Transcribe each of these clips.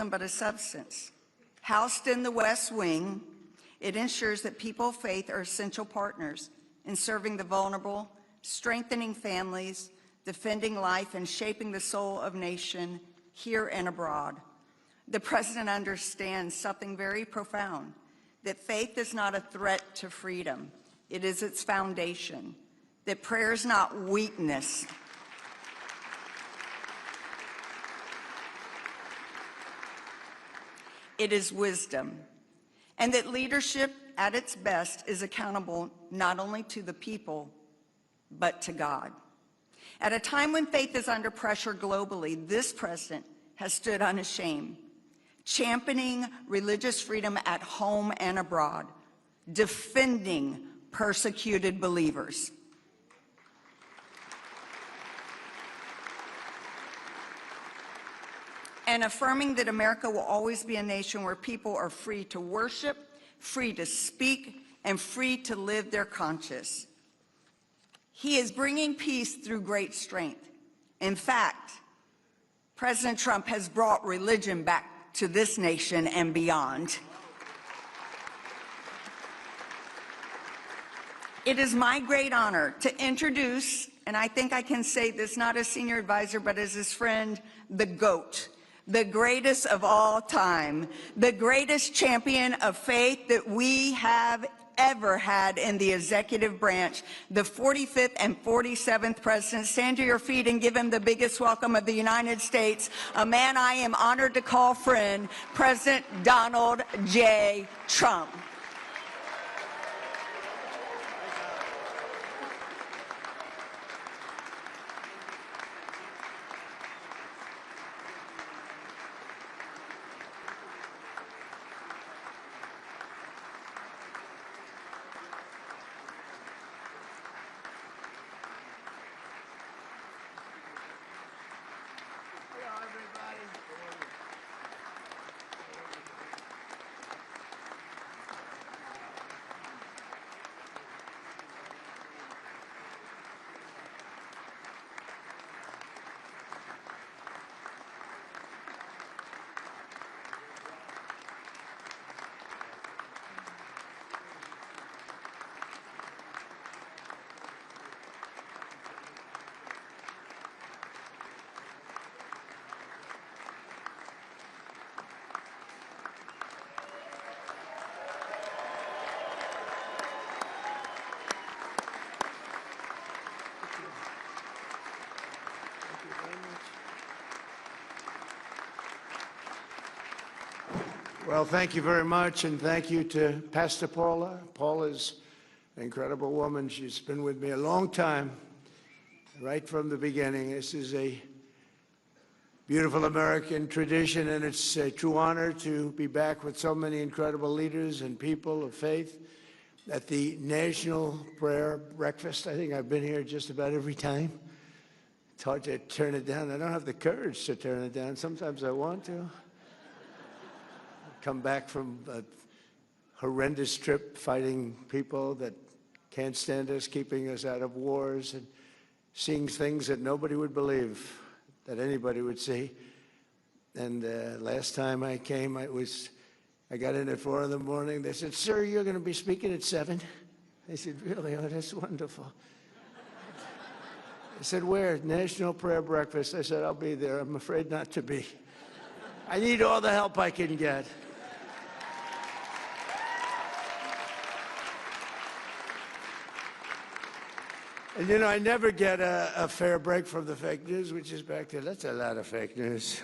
but a substance. Housed in the West Wing, it ensures that people of faith are essential partners in serving the vulnerable, strengthening families, defending life, and shaping the soul of nation here and abroad. The President understands something very profound, that faith is not a threat to freedom. It is its foundation, that prayer is not weakness. It is wisdom, and that leadership at its best is accountable not only to the people, but to God. At a time when faith is under pressure globally, this president has stood unashamed, championing religious freedom at home and abroad, defending persecuted believers. And affirming that America will always be a nation where people are free to worship, free to speak, and free to live their conscience. He is bringing peace through great strength. In fact, President Trump has brought religion back to this nation and beyond. It is my great honor to introduce, and I think I can say this not as senior advisor, but as his friend, the GOAT, the greatest of all time, the greatest champion of faith that we have ever had in the executive branch, the 45th and 47th president. Stand to your feet and give him the biggest welcome of the United States, a man I am honored to call friend, President Donald J. Trump. Well, thank you very much, and thank you to Pastor Paula. Paula's an incredible woman. She's been with me a long time, right from the beginning. This is a beautiful American tradition, and it's a true honor to be back with so many incredible leaders and people of faith at the National Prayer Breakfast. I think I've been here just about every time. It's hard to turn it down. I don't have the courage to turn it down. Sometimes I want to. Come back from a horrendous trip fighting people that can't stand us, keeping us out of wars, and seeing things that nobody would believe that anybody would see. And last time I came, I got in at 4 in the morning. They said, "Sir, you're going to be speaking at 7." I said, "Really? Oh, that's wonderful." I said, "Where?" "National Prayer Breakfast." I said, "I'll be there." I'm afraid not to be. I need all the help I can get. And you know, I never get a fair break from the fake news, which is back there. That's a lot of fake news.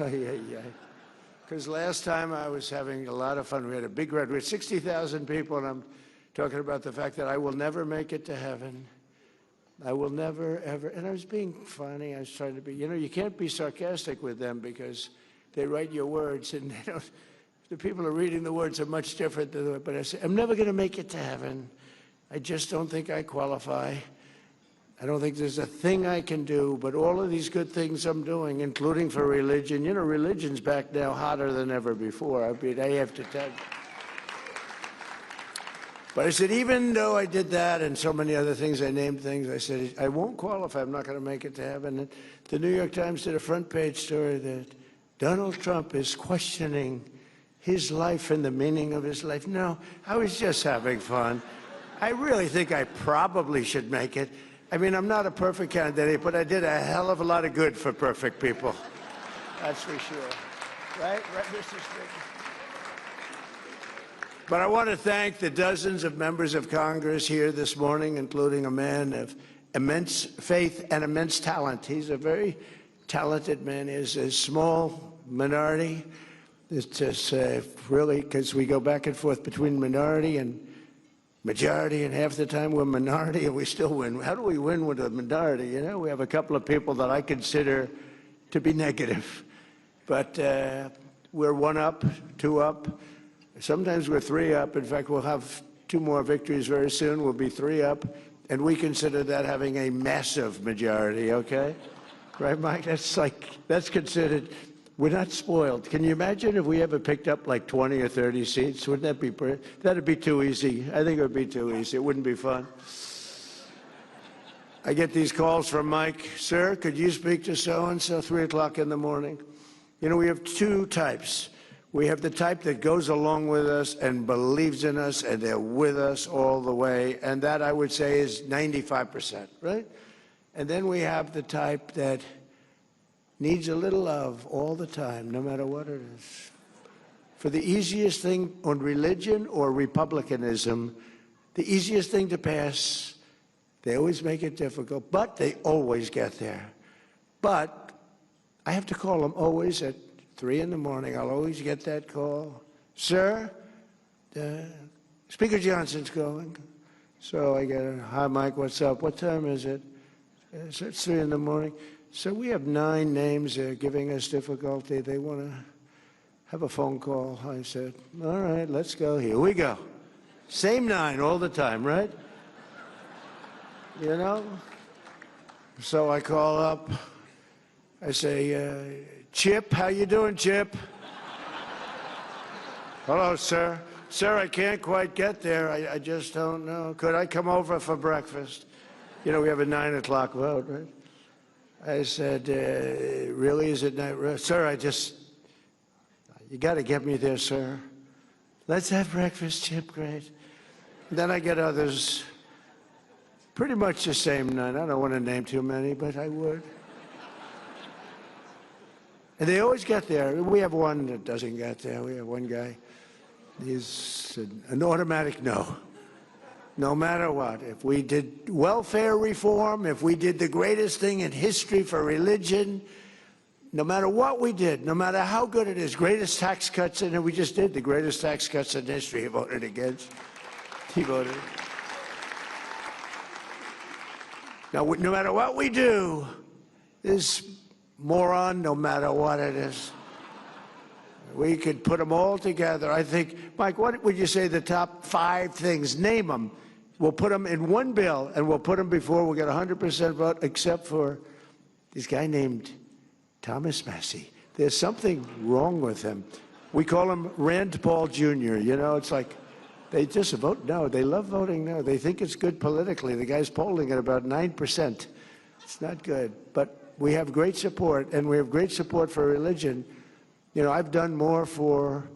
Because last time I was having a lot of fun. We had a big crowd. We had 60,000 people, and I'm talking about the fact that I will never make it to heaven. I will never, ever. And I was being funny. I was trying to be, you know, you can't be sarcastic with them because they write your words, and they don't, the people who are reading the words are much different than the, but I say, I'm never going to make it to heaven. I just don't think I qualify. I don't think there's a thing I can do, but all of these good things I'm doing, including for religion, you know, religion's back now hotter than ever before. I mean, I have to tell you. But I said, even though I did that and so many other things, I named things, I said, I won't qualify. I'm not going to make it to heaven. And the New York Times did a front page story that Donald Trump is questioning his life and the meaning of his life. No, I was just having fun. I really think I probably should make it. I mean, I'm not a perfect candidate, but I did a hell of a lot of good for perfect people. That's for sure. Right, Mr. Speaker? But I want to thank the dozens of members of Congress here this morning, including a man of immense faith and immense talent. He's a very talented man. He's a small minority. It's just really, because we go back and forth between minority and majority, and half the time we're minority and we still win. How do we win with a minority? You know, we have a couple of people that I consider to be negative. But we're 1 up, 2 up. Sometimes we're 3 up. In fact, we'll have 2 more victories very soon. We'll be 3 up. And we consider that having a massive majority, okay? Right, Mike? That's considered, we're not spoiled. Can you imagine if we ever picked up like 20 or 30 seats? Wouldn't that be pretty? That'd be too easy. I think it would be too easy. It wouldn't be fun. I get these calls from Mike. Sir, could you speak to so-and-so 3 o'clock in the morning? You know, we have 2 types. We have the type that goes along with us and believes in us, and they're with us all the way. And that, I would say, is 95%, right? And then we have the type that needs a little love all the time, no matter what it is. For the easiest thing on religion or republicanism, the easiest thing to pass, they always make it difficult, but they always get there. But I have to call them always at 3 in the morning. I'll always get that call. Sir, Speaker Johnson's going. So I get a, hi, Mike, what's up? What time is it? It's 3 in the morning. So we have 9 names giving us difficulty. They want to have a phone call. I said, all right, let's go. Here we go. Same 9 all the time, right? You know? So I call up. I say, Chip, how you doing, Chip? Hello, sir. Sir, I can't quite get there. I just don't know. Could I come over for breakfast? You know, we have a 9 o'clock vote, right? I said, really, is it not? Sir, you got to get me there, sir. Let's have breakfast, Chip, great. Then I get others, pretty much the same 9. I don't want to name too many, but I would. And they always get there. We have one that doesn't get there. We have one guy. He's an automatic no. No matter what. If we did welfare reform, if we did the greatest thing in history for religion, no matter what we did, no matter how good it is, greatest tax cuts, and we just did the greatest tax cuts in history, he voted against. He voted. Now, no matter what we do, this moron, no matter what it is, we could put them all together. I think, Mike, what would you say the top 5 things? Name them. We'll put them in one bill, and we'll put them before we get 100% vote, except for this guy named Thomas Massey. There's something wrong with him. We call him Rand Paul Jr. You know, it's like they just vote no. They love voting no. They think it's good politically. The guy's polling at about 9%. It's not good. But we have great support, and we have great support for religion. You know, I've done more for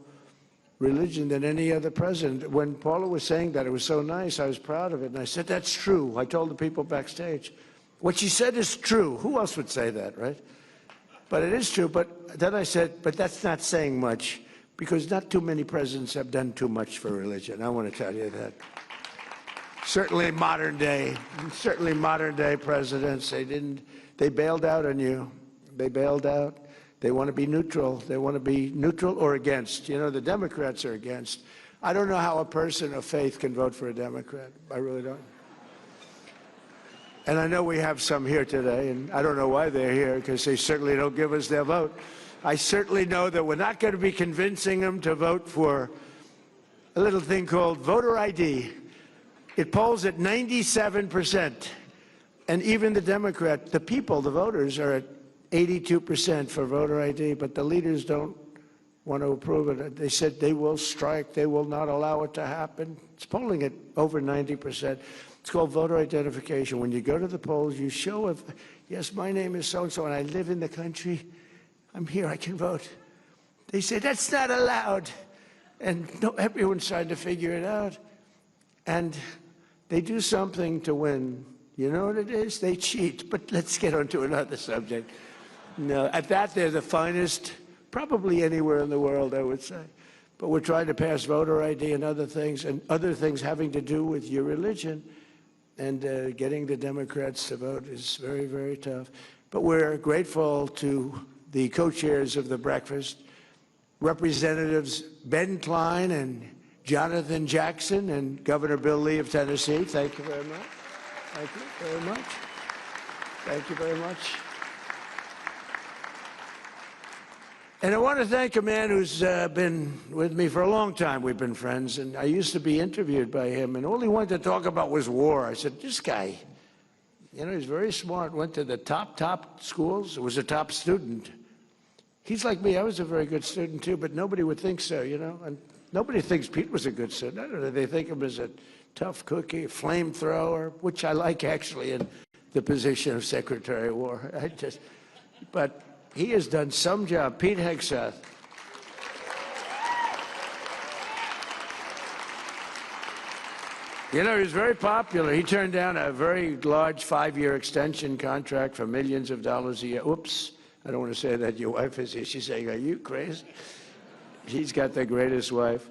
religion than any other president. When Paula was saying that, it was so nice. I was proud of it. And I said, that's true. I told the people backstage. What she said is true. Who else would say that, right? But it is true. But then I said, but that's not saying much, because not too many presidents have done too much for religion. I want to tell you that. Certainly modern day presidents, they bailed out on you. They bailed out. They want to be neutral. They want to be neutral or against. You know, the Democrats are against. I don't know how a person of faith can vote for a Democrat. I really don't. And I know we have some here today, and I don't know why they're here, because they certainly don't give us their vote. I certainly know that we're not going to be convincing them to vote for a little thing called voter ID. It polls at 97%. And even the Democrat, the people, the voters, are at 82% for voter ID, but the leaders don't want to approve it. They said they will strike. They will not allow it to happen. It's polling at over 90%. It's called voter identification. When you go to the polls, you show, yes, my name is so-and-so, and I live in the country. I'm here, I can vote. They say, that's not allowed. And no, everyone's trying to figure it out. And they do something to win. You know what it is? They cheat. But let's get on to another subject. No, at that, they're the finest, probably anywhere in the world, I would say. But we're trying to pass voter ID and other things having to do with your religion. And getting the Democrats to vote is very, very tough. But we're grateful to the co-chairs of the breakfast, Representatives Ben Klein and Jonathan Jackson and Governor Bill Lee of Tennessee. Thank you very much. Thank you very much. Thank you very much. And I want to thank a man who's been with me for a long time. We've been friends, and I used to be interviewed by him, and all he wanted to talk about was war. I said, this guy, you know, he's very smart, went to the top schools, was a top student. He's like me. I was a very good student, too, but nobody would think so, you know? And nobody thinks Pete was a good student. I don't know. They think him as a tough cookie, a flamethrower, which I like, actually, in the position of Secretary of War. But he has done some job. Pete Hegseth. You know, he was very popular. He turned down a very large 5-year extension contract for millions of dollars a year. Oops. I don't want to say that your wife is here. She's saying, are you crazy? He's got the greatest wife.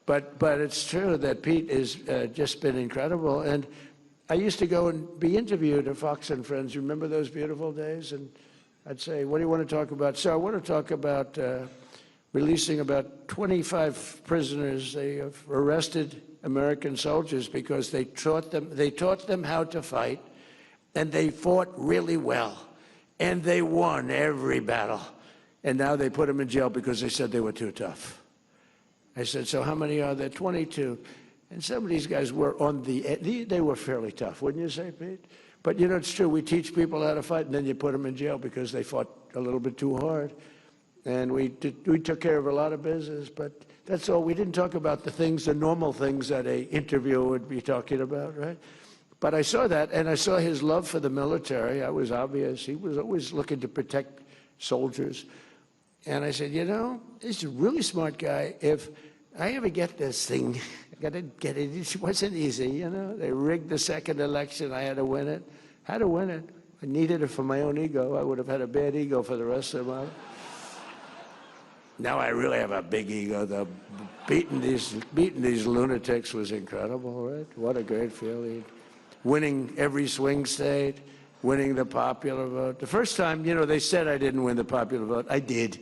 But it's true that Pete has just been incredible. And I used to go and be interviewed at Fox and Friends. You remember those beautiful days? And I'd say, what do you want to talk about? So I want to talk about releasing about 25 prisoners. They have arrested American soldiers because they taught them how to fight, and they fought really well. And they won every battle. And now they put them in jail because they said they were too tough. I said, so how many are there? 22. And some of these guys were they were fairly tough, wouldn't you say, Pete? But, you know, it's true. We teach people how to fight, and then you put them in jail because they fought a little bit too hard. And we took care of a lot of business, but that's all. We didn't talk about the normal things that an interviewer would be talking about, right? But I saw that, and I saw his love for the military. It was obvious. He was always looking to protect soldiers. And I said, you know, he's a really smart guy. If I ever get this thing, I got to get it. It wasn't easy, you know. They rigged the second election. I had to win it. Had to win it. I needed it for my own ego. I would have had a bad ego for the rest of my life. Now I really have a big ego. Beating these lunatics was incredible, right? What a great feeling. Winning every swing state, winning the popular vote. The first time, you know, they said I didn't win the popular vote. I did.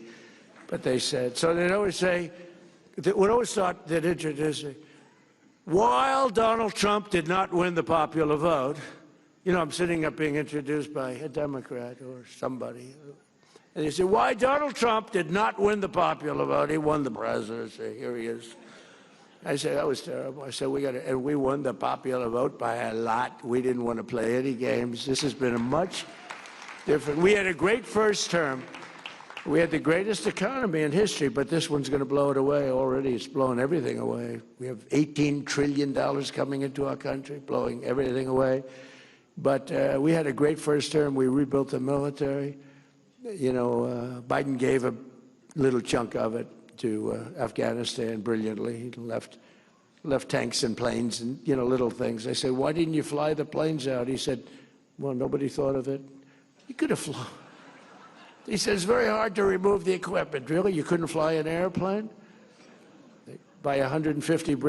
But they said, so they'd always say, would always thought they'd introduce me. While Donald Trump did not win the popular vote, you know, I'm sitting up being introduced by a Democrat or somebody. And they say, why Donald Trump did not win the popular vote? He won the presidency. Here he is. I said, that was terrible. I said, and we won the popular vote by a lot. We didn't want to play any games. This has been a much different. We had a great first term. We had the greatest economy in history, but this one's going to blow it away already. It's blowing everything away. We have $18 trillion coming into our country, blowing everything away. But we had a great first term. We rebuilt the military. You know, Biden gave a little chunk of it to Afghanistan brilliantly. He left tanks and planes and, you know, little things. I said, why didn't you fly the planes out? He said, well, nobody thought of it. You could have flown. He said, it's very hard to remove the equipment. Really? You couldn't fly an airplane? They buy $150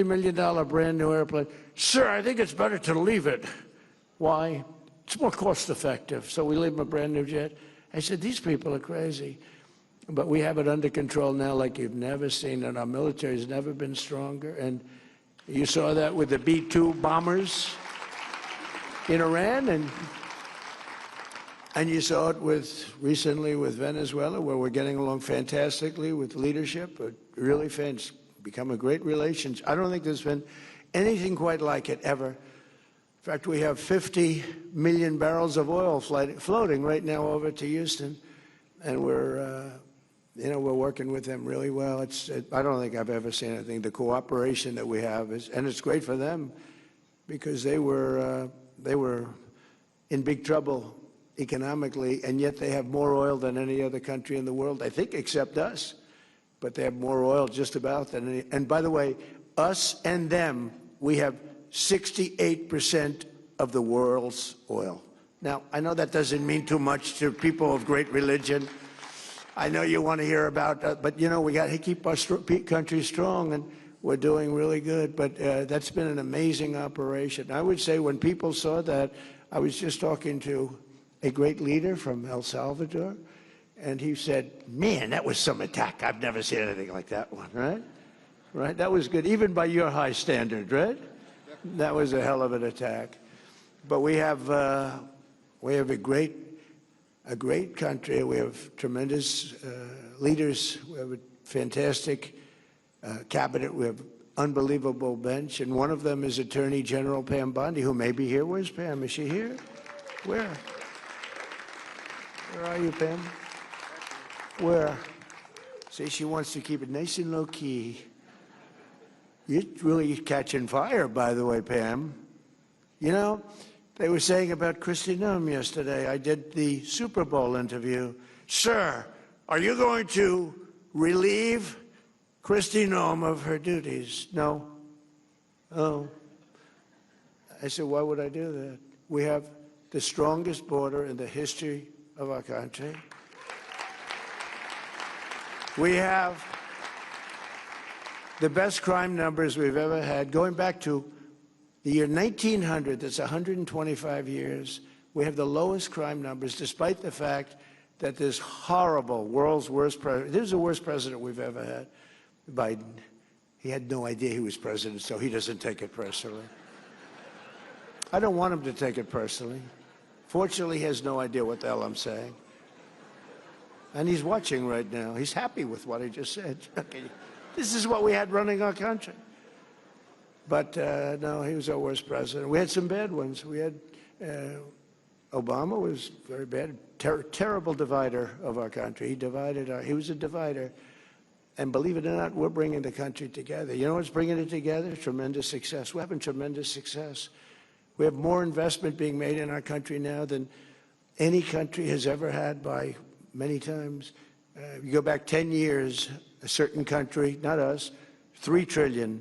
million brand new airplane. Sir, I think it's better to leave it. Why? It's more cost effective. So we leave them a brand new jet. I said, these people are crazy. But we have it under control now like you've never seen, and our military has never been stronger. And you saw that with the B-2 bombers in Iran, and you saw it recently with Venezuela, where we're getting along fantastically with leadership. Really become a great relationship. I don't think there's been anything quite like it ever. In fact, we have 50 million barrels of oil floating right now over to Houston, and we're working with them really well. I don't think I've ever seen anything. The cooperation that we have and it's great for them because they were in big trouble economically, and yet they have more oil than any other country in the world, I think, except us. But they have more oil just about than any. And by the way, us and them, we have 68% of the world's oil. Now, I know that doesn't mean too much to people of great religion. I know you want to hear about that, but you know, we got to keep our country strong, and we're doing really good. But that's been an amazing operation. I would say when people saw that, I was just talking to a great leader from El Salvador, and he said, man, that was some attack. I've never seen anything like that one, right? Right? That was good, even by your high standard, right? That was a hell of an attack. But we have a great country. We have tremendous leaders. We have a fantastic cabinet. We have unbelievable bench, and one of them is Attorney General Pam Bondi, who may be here. Where's Pam? Is she here? Where? Where are you, Pam? Where? See, she wants to keep it nice and low-key. You're really catching fire, by the way, Pam. You know, they were saying about Kristi Noem yesterday. I did the Super Bowl interview. Sir, are you going to relieve Kristi Noem of her duties? No. Oh. I said, why would I do that? We have the strongest border in the history of our country. We have the best crime numbers we've ever had. Going back to the year 1900, that's 125 years, we have the lowest crime numbers, despite the fact that this horrible, world's worst president, this is the worst president we've ever had, Biden. He had no idea he was president, so he doesn't take it personally. I don't want him to take it personally. Fortunately, he has no idea what the hell I'm saying. And he's watching right now. He's happy with what I just said. Okay. This is what we had running our country. But no, he was our worst president. We had some bad ones. We had Obama was very bad, terrible divider of our country. He was a divider. And believe it or not, we're bringing the country together. You know what's bringing it together? Tremendous success. We're having tremendous success. We have more investment being made in our country now than any country has ever had by many times. You go back 10 years, a certain country, not us, $3 trillion.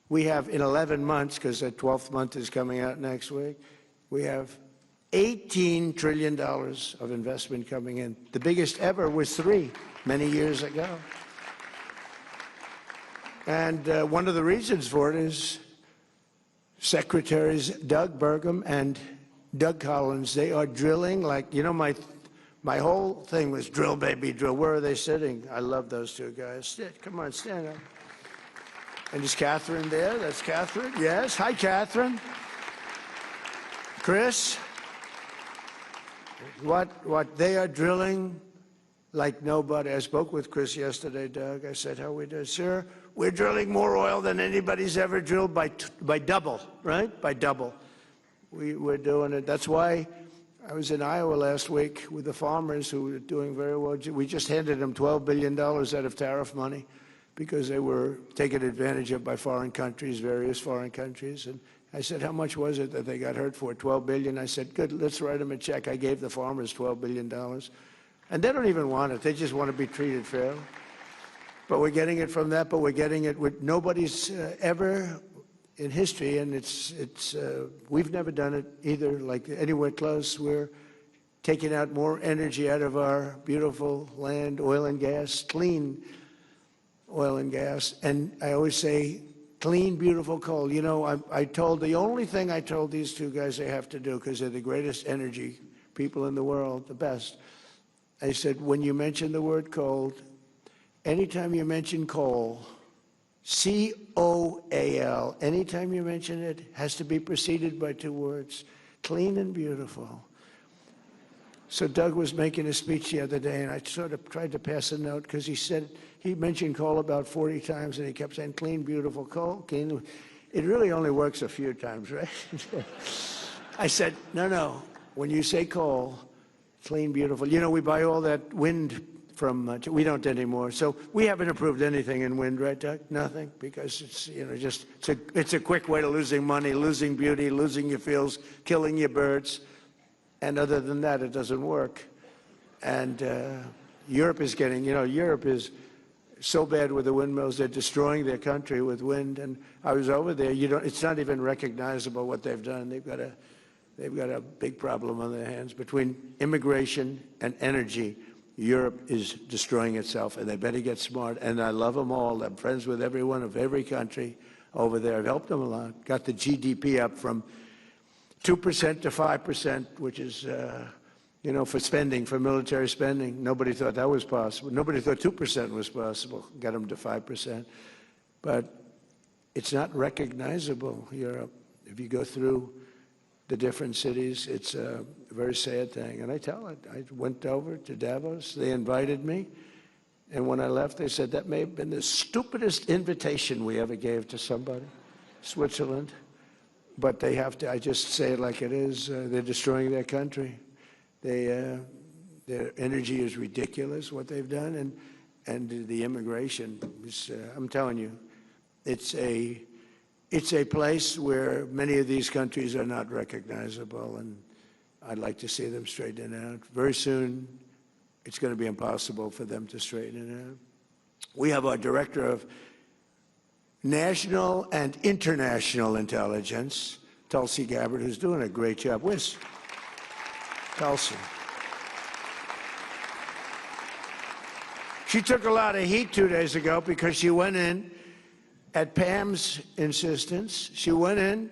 We have in 11 months, because the 12th month is coming out next week, we have $18 trillion of investment coming in. The biggest ever was 3 many years ago. And one of the reasons for it is Secretaries Doug Burgum and Doug Collins. They are drilling like, you know, my whole thing was drill, baby, drill. Where are they sitting? I love those two guys. Come on, stand up. And is Catherine there? That's Catherine. Yes. Hi, Catherine. Chris. What they are drilling like nobody. I spoke with Chris yesterday, Doug. I said, how we do? Sir, we're drilling more oil than anybody's ever drilled by double, right? By double. We're doing it. That's why I was in Iowa last week with the farmers who were doing very well. We just handed them $12 billion out of tariff money because they were taken advantage of by foreign countries, various foreign countries. And I said, how much was it that they got hurt for? $12 billion. I said, good, let's write them a check. I gave the farmers $12 billion. And they don't even want it. They just want to be treated fairly. But we're getting it from that, but we're getting it with nobody's ever in history, and we've never done it either, like anywhere close. We're taking out more energy out of our beautiful land, oil and gas, clean oil and gas. And I always say, clean, beautiful coal. You know, the only thing I told these two guys they have to do, because they're the greatest energy people in the world, the best. I said, when you mention the word coal, anytime you mention coal, C-O-A-L, anytime you mention it, has to be preceded by 2 words, clean and beautiful. So Doug was making a speech the other day, and I sort of tried to pass a note, because he mentioned coal about 40 times, and he kept saying, clean, beautiful coal, clean. It really only works a few times, right? I said, no, when you say coal, clean, beautiful. You know, we buy all that wind from, we don't anymore. So we haven't approved anything in wind, right, Doug? Nothing, because it's, you know, just, it's a quick way to losing money, losing beauty, losing your fields, killing your birds. And other than that, it doesn't work. And Europe is getting, Europe is so bad with the windmills, they're destroying their country with wind. And I was over there, it's not even recognizable what they've done. They've got a big problem on their hands. Between immigration and energy, Europe is destroying itself, and they better get smart. And I love them all. I'm friends with everyone of every country over there. I've helped them a lot. Got the GDP up from 2% to 5%, which is, for spending, for military spending. Nobody thought that was possible. Nobody thought 2% was possible. Got them to 5%. But it's not recognizable, Europe. If you go through the different cities, it's a very sad thing. And I tell it. I went over to Davos. They invited me. And when I left, they said, that may have been the stupidest invitation we ever gave to somebody, Switzerland. But they have to, I just say it like it is, they're destroying their country. Their energy is ridiculous, what they've done. And the immigration is, I'm telling you, it's a place where many of these countries are not recognizable, and I'd like to see them straighten it out. Very soon, it's going to be impossible for them to straighten it out. We have our director of national and international intelligence, Tulsi Gabbard, who's doing a great job. Where's Tulsi? She took a lot of heat 2 days ago because she went in at Pam's insistence. She went in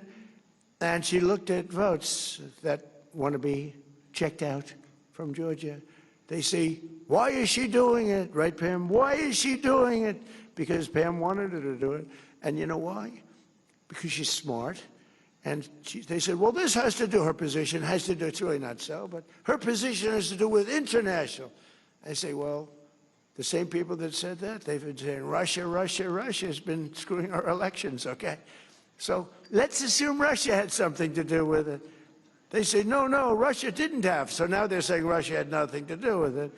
and she looked at votes that want to be checked out from Georgia. They say, why is she doing it? Right, Pam? Why is she doing it? Because Pam wanted her to do it. And you know why? Because she's smart. And they said, well, this has to do, her position has to do, it's really not so, but her position has to do with international. I say, well, the same people that said that, they've been saying Russia, Russia, Russia has been screwing our elections, okay? So let's assume Russia had something to do with it. They say, no, no, Russia didn't have. So now they're saying Russia had nothing to do with it.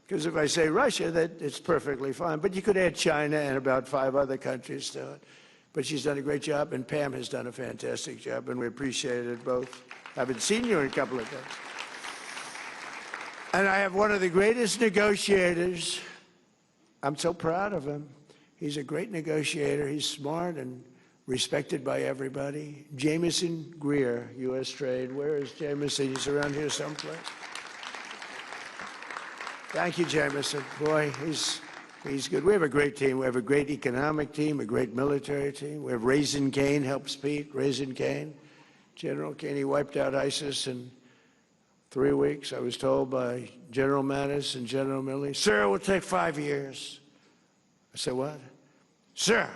Because if I say Russia, that it's perfectly fine. But you could add China and about 5 other countries to it. But she's done a great job, and Pam has done a fantastic job, and we appreciate it both. I haven't seen you in a couple of days. And I have one of the greatest negotiators. I'm so proud of him. He's a great negotiator. He's smart and respected by everybody. Jameson Greer, U.S. Trade. Where is Jameson? He's around here someplace. Thank you, Jameson. Boy, he's good. We have a great team. We have a great economic team, a great military team. We have Raisin Cain helps Pete. Raisin Cain, General Cain, he wiped out ISIS in 3 weeks. I was told by General Mattis and General Milley, sir, it will take 5 years. I said, what? Sir,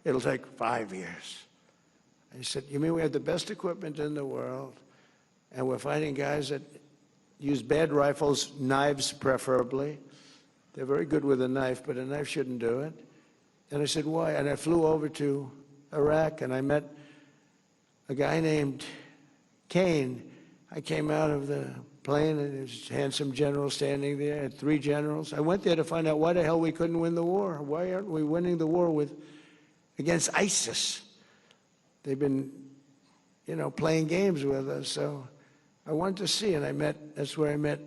it'll take 5 years. I said, you mean we have the best equipment in the world, and we're fighting guys that use bad rifles, knives preferably. They're very good with a knife, but a knife shouldn't do it. And I said, why? And I flew over to Iraq, and I met a guy named Cain. I came out of the plane, and there's a handsome general standing there. I had 3 generals. I went there to find out why the hell we couldn't win the war. Why aren't we winning the war against ISIS? They've been, playing games with us. So I wanted to see, and that's where I met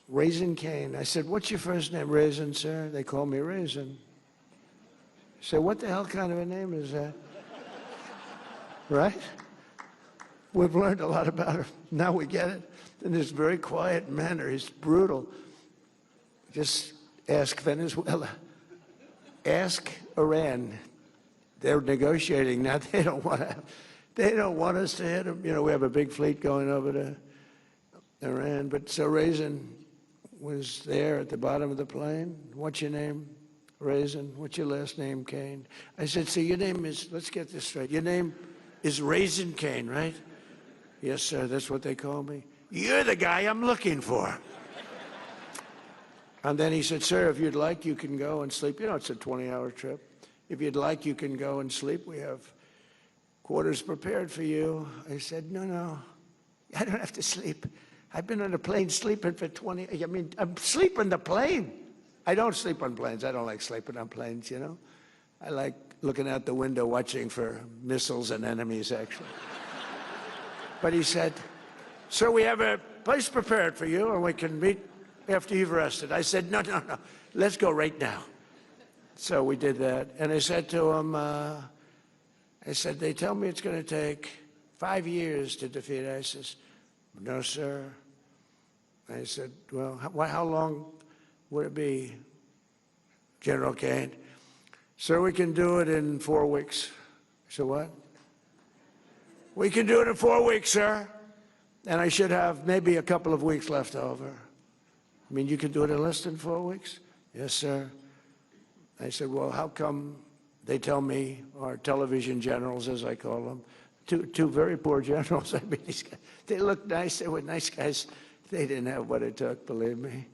Raisin Cain. I said, what's your first name? Raisin, sir? They call me Raisin. I said, what the hell kind of a name is that? Right? We've learned a lot about him. Now we get it. In this very quiet manner, he's brutal. Just ask Venezuela. Ask Iran. They're negotiating now. They don't want us to hit them. We have a big fleet going over to Iran. But so Raisin was there at the bottom of the plane. What's your name? Raisin. What's your last name? Cain. I said, so your name is, let's get this straight. Your name is Raisin Cain, right? Yes, sir, that's what they call me. You're the guy I'm looking for. And then he said, sir, if you'd like, you can go and sleep. It's a 20-hour trip. If you'd like, you can go and sleep. We have quarters prepared for you. I said, no, I don't have to sleep. I've been on a plane sleeping for I'm sleeping on the plane. I don't sleep on planes. I don't like sleeping on planes, I like looking out the window watching for missiles and enemies, actually. But he said, sir, we have a place prepared for you, and we can meet after you've rested. I said, no, no, no, let's go right now. So we did that, and I said to him, I said, they tell me it's going to take 5 years to defeat ISIS. No, sir. I said, well, how long would it be, General Kane? Sir, we can do it in 4 weeks. I said, what? We can do it in 4 weeks, sir. And I should have maybe a couple of weeks left over. I mean, you can do it in less than 4 weeks? Yes, sir. I said, well, how come they tell me, our television generals, as I call them, two very poor generals, I mean, these guys, they look nice, they were nice guys. They didn't have what it took, believe me.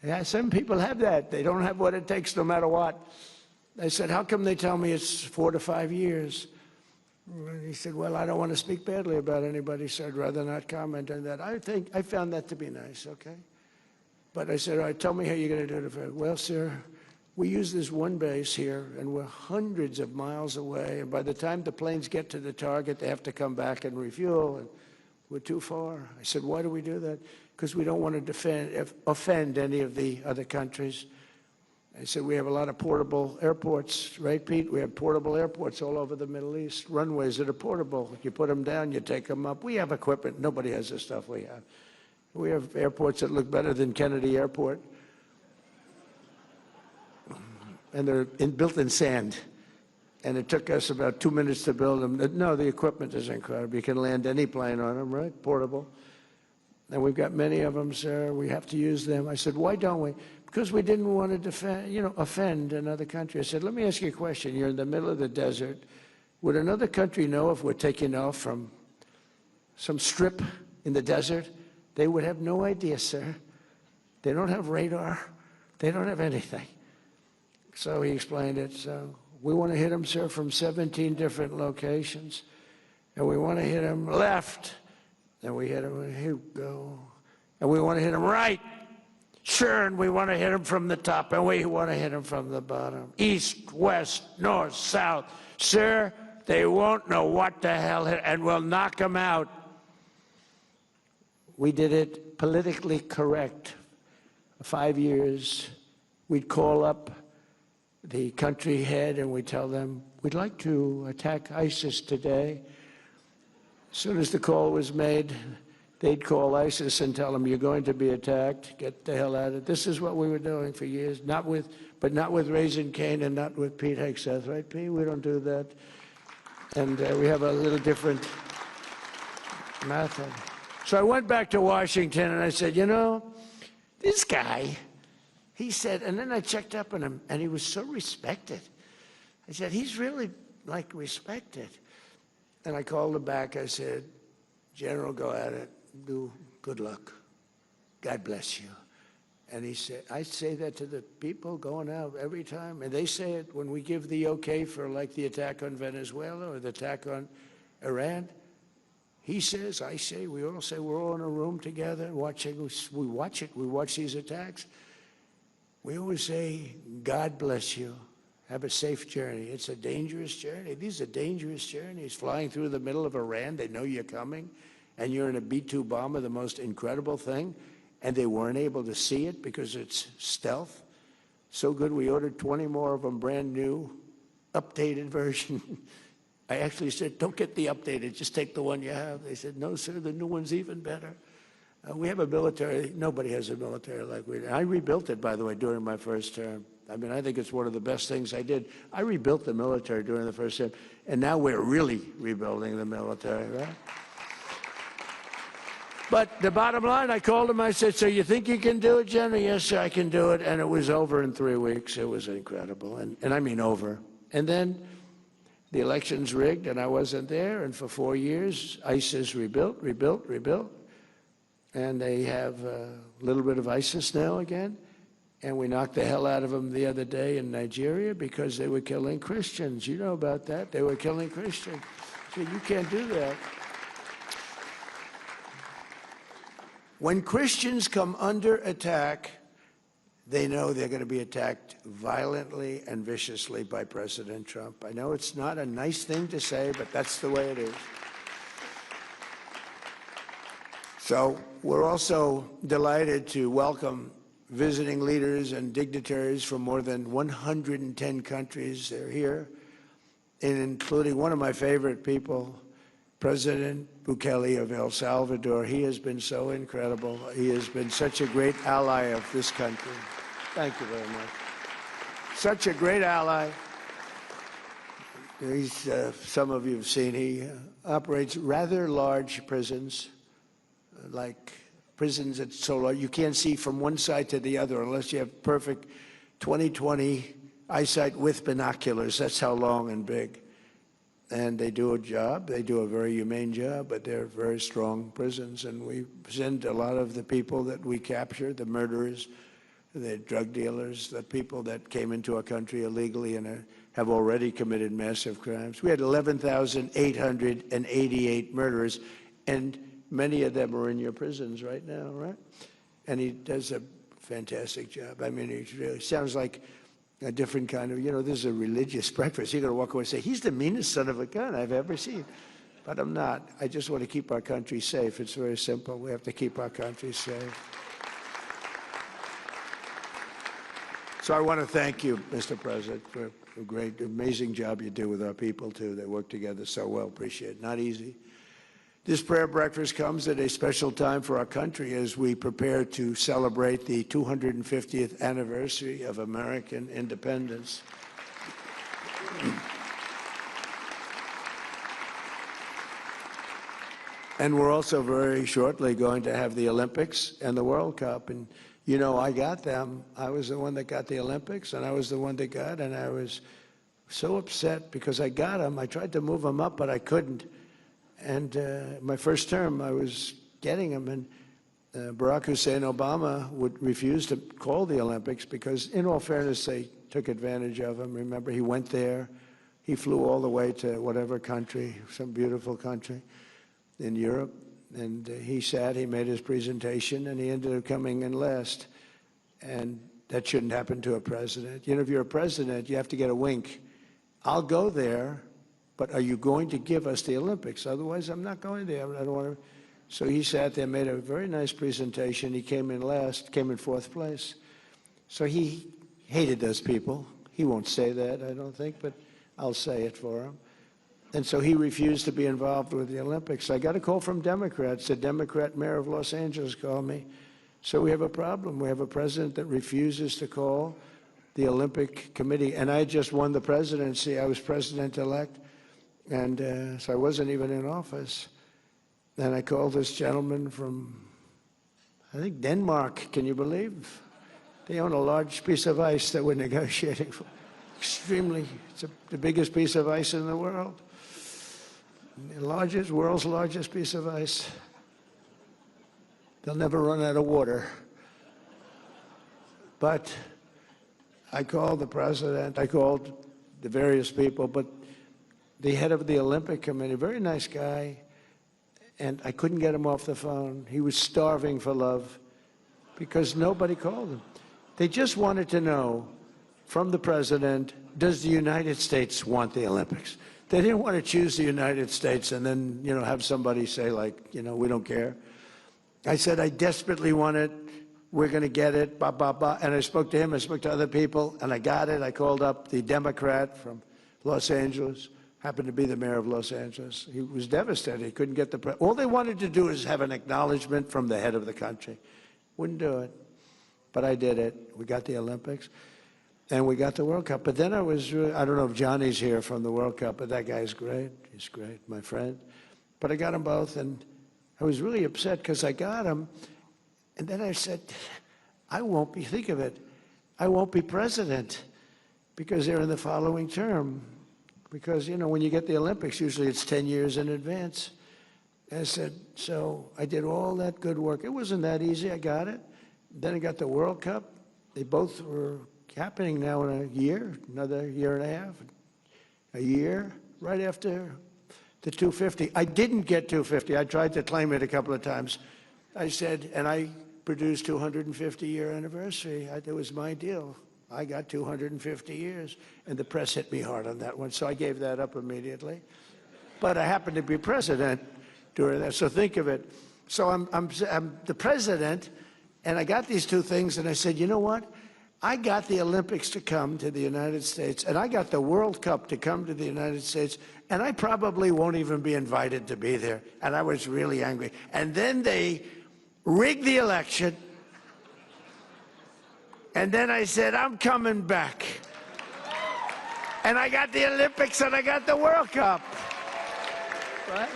Yeah, some people have that. They don't have what it takes no matter what. I said, how come they tell me it's 4 to 5 years? And he said, well, I don't want to speak badly about anybody, so I'd rather not comment on that. I found that to be nice, okay? But I said, all right, tell me how you're going to do it. Well, sir, we use this one base here, and we're hundreds of miles away, and by the time the planes get to the target, they have to come back and refuel, and we're too far. I said, why do we do that? Because we don't want to offend any of the other countries. I said, we have a lot of portable airports, right, Pete? We have portable airports all over the Middle East, runways that are portable. You put them down, you take them up. We have equipment. Nobody has the stuff we have. We have airports that look better than Kennedy Airport. And they're built in sand. And it took us about 2 minutes to build them. No, the equipment is incredible. You can land any plane on them, right? Portable. And we've got many of them, sir. We have to use them. I said, why don't we? Because we didn't want to defend, offend another country. I said, let me ask you a question. You're in the middle of the desert. Would another country know if we're taking off from some strip in the desert? They would have no idea, sir. They don't have radar. They don't have anything. So he explained it. So we want to hit them, sir, from 17 different locations. And we want to hit them left. And we hit them, here we go. And we want to hit them right. Sure, and we want to hit them from the top, and we want to hit them from the bottom. East, west, north, south. Sir, they won't know what the hell hit, and we'll knock them out. We did it politically correct. 5 years, we'd call up the country head, and we'd tell them, we'd like to attack ISIS today. As soon as the call was made, they'd call ISIS and tell them, you're going to be attacked, get the hell out of it. This is what we were doing for years, but not with Raising Cane and not with Pete Hegseth, right, Pete? We don't do that. And we have a little different method. So I went back to Washington and I said, this guy, he said, and then I checked up on him and he was so respected. I said, he's really respected. And I called him back. I said, General, go at it. Do good luck. God bless you. And he said, I say that to the people going out every time. And they say it when we give the okay for the attack on Venezuela or the attack on Iran. He says, I say, we all say, we're all in a room together watching. We watch it. We watch these attacks. We always say, God bless you. Have a safe journey. It's a dangerous journey. These are dangerous journeys. Flying through the middle of Iran, they know you're coming, and you're in a B-2 bomber, the most incredible thing, and they weren't able to see it because it's stealth. So good, we ordered 20 more of them, brand new, updated version. I actually said, don't get the updated, just take the one you have. They said, no, sir, the new one's even better. We have a military, nobody has a military like we do. I rebuilt it, by the way, during my first term. I mean, I think it's one of the best things I did. I rebuilt the military during the first term, and now we're really rebuilding the military, right? But the bottom line, I called him, I said, so you think you can do it, General? Yes, sir, I can do it. And it was over in 3 weeks. It was incredible, and I mean over. And then the election's rigged, and I wasn't there, and for 4 years, ISIS rebuilt. And they have a little bit of ISIS now again. And we knocked the hell out of them the other day in Nigeria because they were killing Christians. You know about that. They were killing Christians. So you can't do that. When Christians come under attack, they know they're going to be attacked violently and viciously by President Trump. I know it's not a nice thing to say, but that's the way it is. So we're also delighted to welcome visiting leaders and dignitaries from more than 110 countries. They're here, and including one of my favorite people, President Bukele of El Salvador. He has been so incredible. He has been such a great ally of this country. Thank you very much. Such a great ally. He's, some of you have seen, he operates rather large prisons, like prisons that's so large you can't see from one side to the other unless you have perfect 20/20 eyesight with binoculars. That's how long and big. And they do a job. They do a very humane job, but they're very strong prisons. And we send a lot of the people that we capture, the murderers, the drug dealers, the people that came into our country illegally and have already committed massive crimes. We had 11,888 murderers, and many of them are in your prisons right now, right? And he does a fantastic job. I mean, he really sounds like a different kind of, this is a religious breakfast. You're going to walk away and say, he's the meanest son of a gun I've ever seen. But I'm not. I just want to keep our country safe. It's very simple. We have to keep our country safe. So I want to thank you, Mr. President, for a great, amazing job you do with our people, too. They work together so well. Appreciate it. Not easy. This prayer breakfast comes at a special time for our country as we prepare to celebrate the 250th anniversary of American independence. And we're also very shortly going to have the Olympics and the World Cup. And, I got them. I was the one that got the Olympics, and I was the one that got, and I was so upset because I got them. I tried to move them up, but I couldn't. And my first term, I was getting them, and Barack Hussein Obama would refuse to call the Olympics because, in all fairness, they took advantage of him. Remember, he went there. He flew all the way to whatever country, some beautiful country in Europe, and he made his presentation, and he ended up coming in last. And that shouldn't happen to a president. If you're a president, you have to get a wink. I'll go there, but are you going to give us the Olympics? Otherwise, I'm not going there. I don't want to. So he sat there, made a very nice presentation. He came in last, came in fourth place. So he hated those people. He won't say that, I don't think, but I'll say it for him. And so he refused to be involved with the Olympics. I got a call from Democrats. The Democrat mayor of Los Angeles called me. So we have a problem. We have a president that refuses to call the Committee. And I just won the presidency. I was president-elect. And so I wasn't even in office. And I called this gentleman from, I think, Denmark. Can you believe? They own a large piece of ice that we're negotiating for. Extremely, it's the biggest piece of ice in the world. The world's largest piece of ice. They'll never run out of water. But I called the president, I called the various people, but the head of the Olympic Committee, very nice guy, and I couldn't get him off the phone. He was starving for love because nobody called him. They just wanted to know from the president, does the United States want the Olympics? They didn't want to choose the United States and then, have somebody say, like, we don't care. I said, I desperately want it. We're going to get it, blah, blah, blah. And I spoke to him, I spoke to other people, and I got it. I called up the Democrat from Los Angeles, happened to be the mayor of Los Angeles. He was devastated. He couldn't get the all they wanted to do is have an acknowledgement from the head of the country. Wouldn't do it. But I did it. We got the Olympics. And we got the World Cup. But then I don't know if Johnny's here from the World Cup, but that guy's great. He's great, my friend. But I got them both, and I was really upset because I got them. And then I said, think of it, I won't be president because they're in the following term. Because, when you get the Olympics, usually it's 10 years in advance. And I said, so I did all that good work. It wasn't that easy. I got it. Then I got the World Cup. They both were happening now in a year, another year and a half, a year, right after the 250. I didn't get 250. I tried to claim it a couple of times. I said, and I produced 250-year anniversary. It was my deal. I got 250 years, and the press hit me hard on that one, so I gave that up immediately. But I happened to be president during that, so think of it. So I'm the president, and I got these two things, and I said, you know what? I got the Olympics to come to the United States, and I got the World Cup to come to the United States, and I probably won't even be invited to be there. And I was really angry. And then they rigged the election, and then I said, I'm coming back. And I got the Olympics, and I got the World Cup. Right?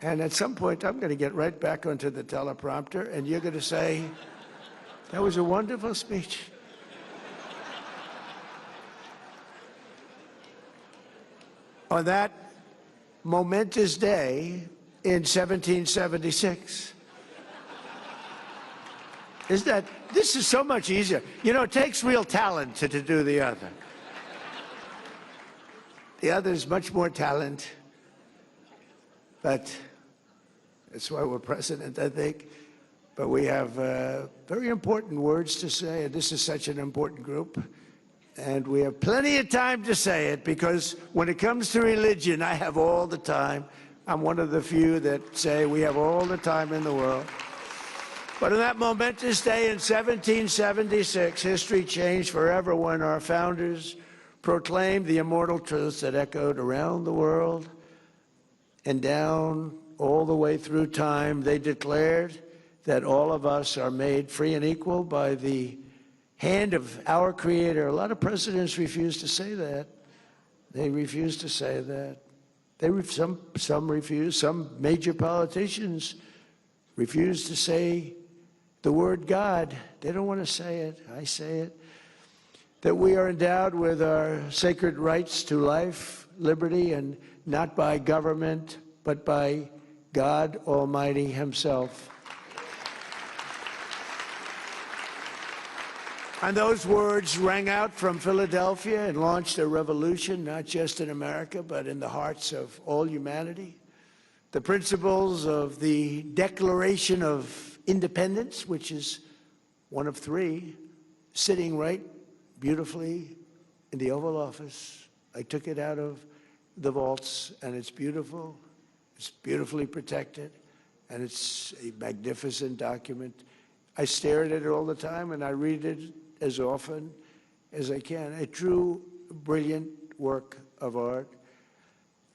And at some point, I'm going to get right back onto the teleprompter, and you're going to say, that was a wonderful speech. On that momentous day in 1776. This is so much easier. You know, it takes real talent to do the other. The other is much more talent, but that's why we're president, I think. But we have very important words to say, and this is such an important group. And we have plenty of time to say it, because when it comes to religion, I have all the time. I'm one of the few that say we have all the time in the world. But on that momentous day in 1776, history changed forever when our founders proclaimed the immortal truths that echoed around the world and down all the way through time. They declared that all of us are made free and equal by the hand of our Creator. A lot of presidents refuse to say that. They refuse to say that. Some refuse. Some major politicians refuse to say the word God. They don't want to say it. I say it. That we are endowed with our sacred rights to life, liberty, and not by government, but by God Almighty Himself. And those words rang out from Philadelphia and launched a revolution, not just in America, but in the hearts of all humanity. The principles of the Declaration of Independence, which is one of three, sitting right beautifully in the Oval Office. I took it out of the vaults, and it's beautiful. It's beautifully protected, and it's a magnificent document. I stare at it all the time, and I read it as often as I can. A true, brilliant work of art.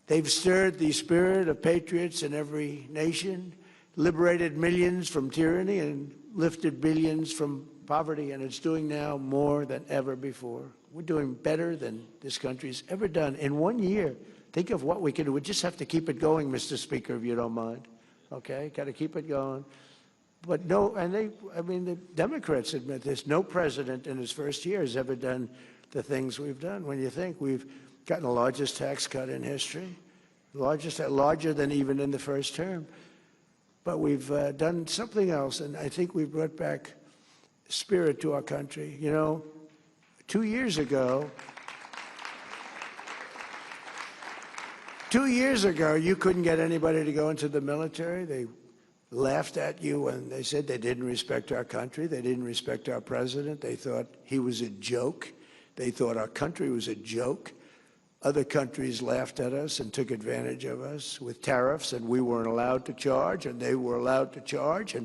They've stirred the spirit of patriots in every nation, liberated millions from tyranny, and lifted billions from poverty, and it's doing now more than ever before. We're doing better than this country's ever done. In 1 year, think of what we can do. We just have to keep it going, Mr. Speaker, if you don't mind. Okay, got to keep it going. But no, and the Democrats admit this, no president in his first year has ever done the things we've done. When you think we've gotten the largest tax cut in history, larger than even in the first term. But we've done something else, and I think we've brought back spirit to our country. You know, 2 years ago, you couldn't get anybody to go into the military. They laughed at you when they said they didn't respect our country. They didn't respect our president. They thought he was a joke. They thought our country was a joke. Other countries laughed at us and took advantage of us with tariffs, and we weren't allowed to charge, and they were allowed to charge,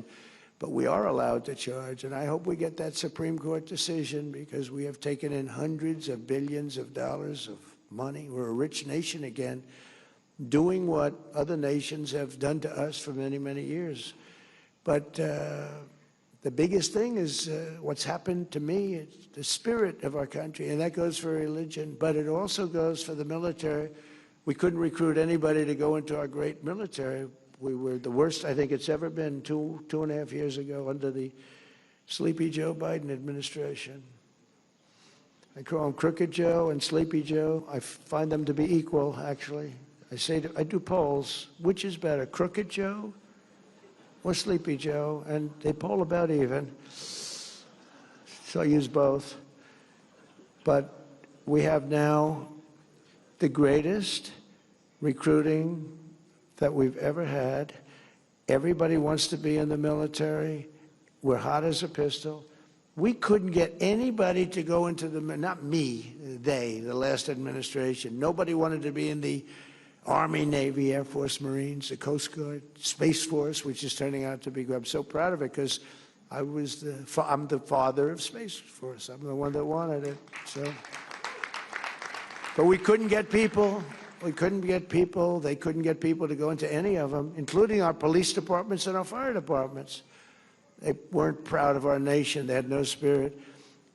but we are allowed to charge. And I hope we get that Supreme Court decision, because we have taken in hundreds of billions of dollars of money. We're a rich nation again, doing what other nations have done to us for many, many years. But the biggest thing is what's happened to me. It's the spirit of our country, and that goes for religion, but it also goes for the military. We couldn't recruit anybody to go into our great military. We were the worst I think it's ever been 2.5 years ago under the Sleepy Joe Biden administration. I call him Crooked Joe and Sleepy Joe. I find them to be equal, actually. I do polls. Which is better, Crooked Joe or Sleepy Joe? And they poll about even. So I use both. But we have now the greatest recruiting that we've ever had. Everybody wants to be in the military. We're hot as a pistol. We couldn't get anybody to go into the, not me, the last administration. Nobody wanted to be in the Army, Navy, Air Force, Marines, the Coast Guard, Space Force, which is turning out to be good. I'm so proud of it because I'm the father of Space Force. I'm the one that wanted it. So, but we couldn't get people. We couldn't get people. They couldn't get people to go into any of them, including our police departments and our fire departments. They weren't proud of our nation. They had no spirit.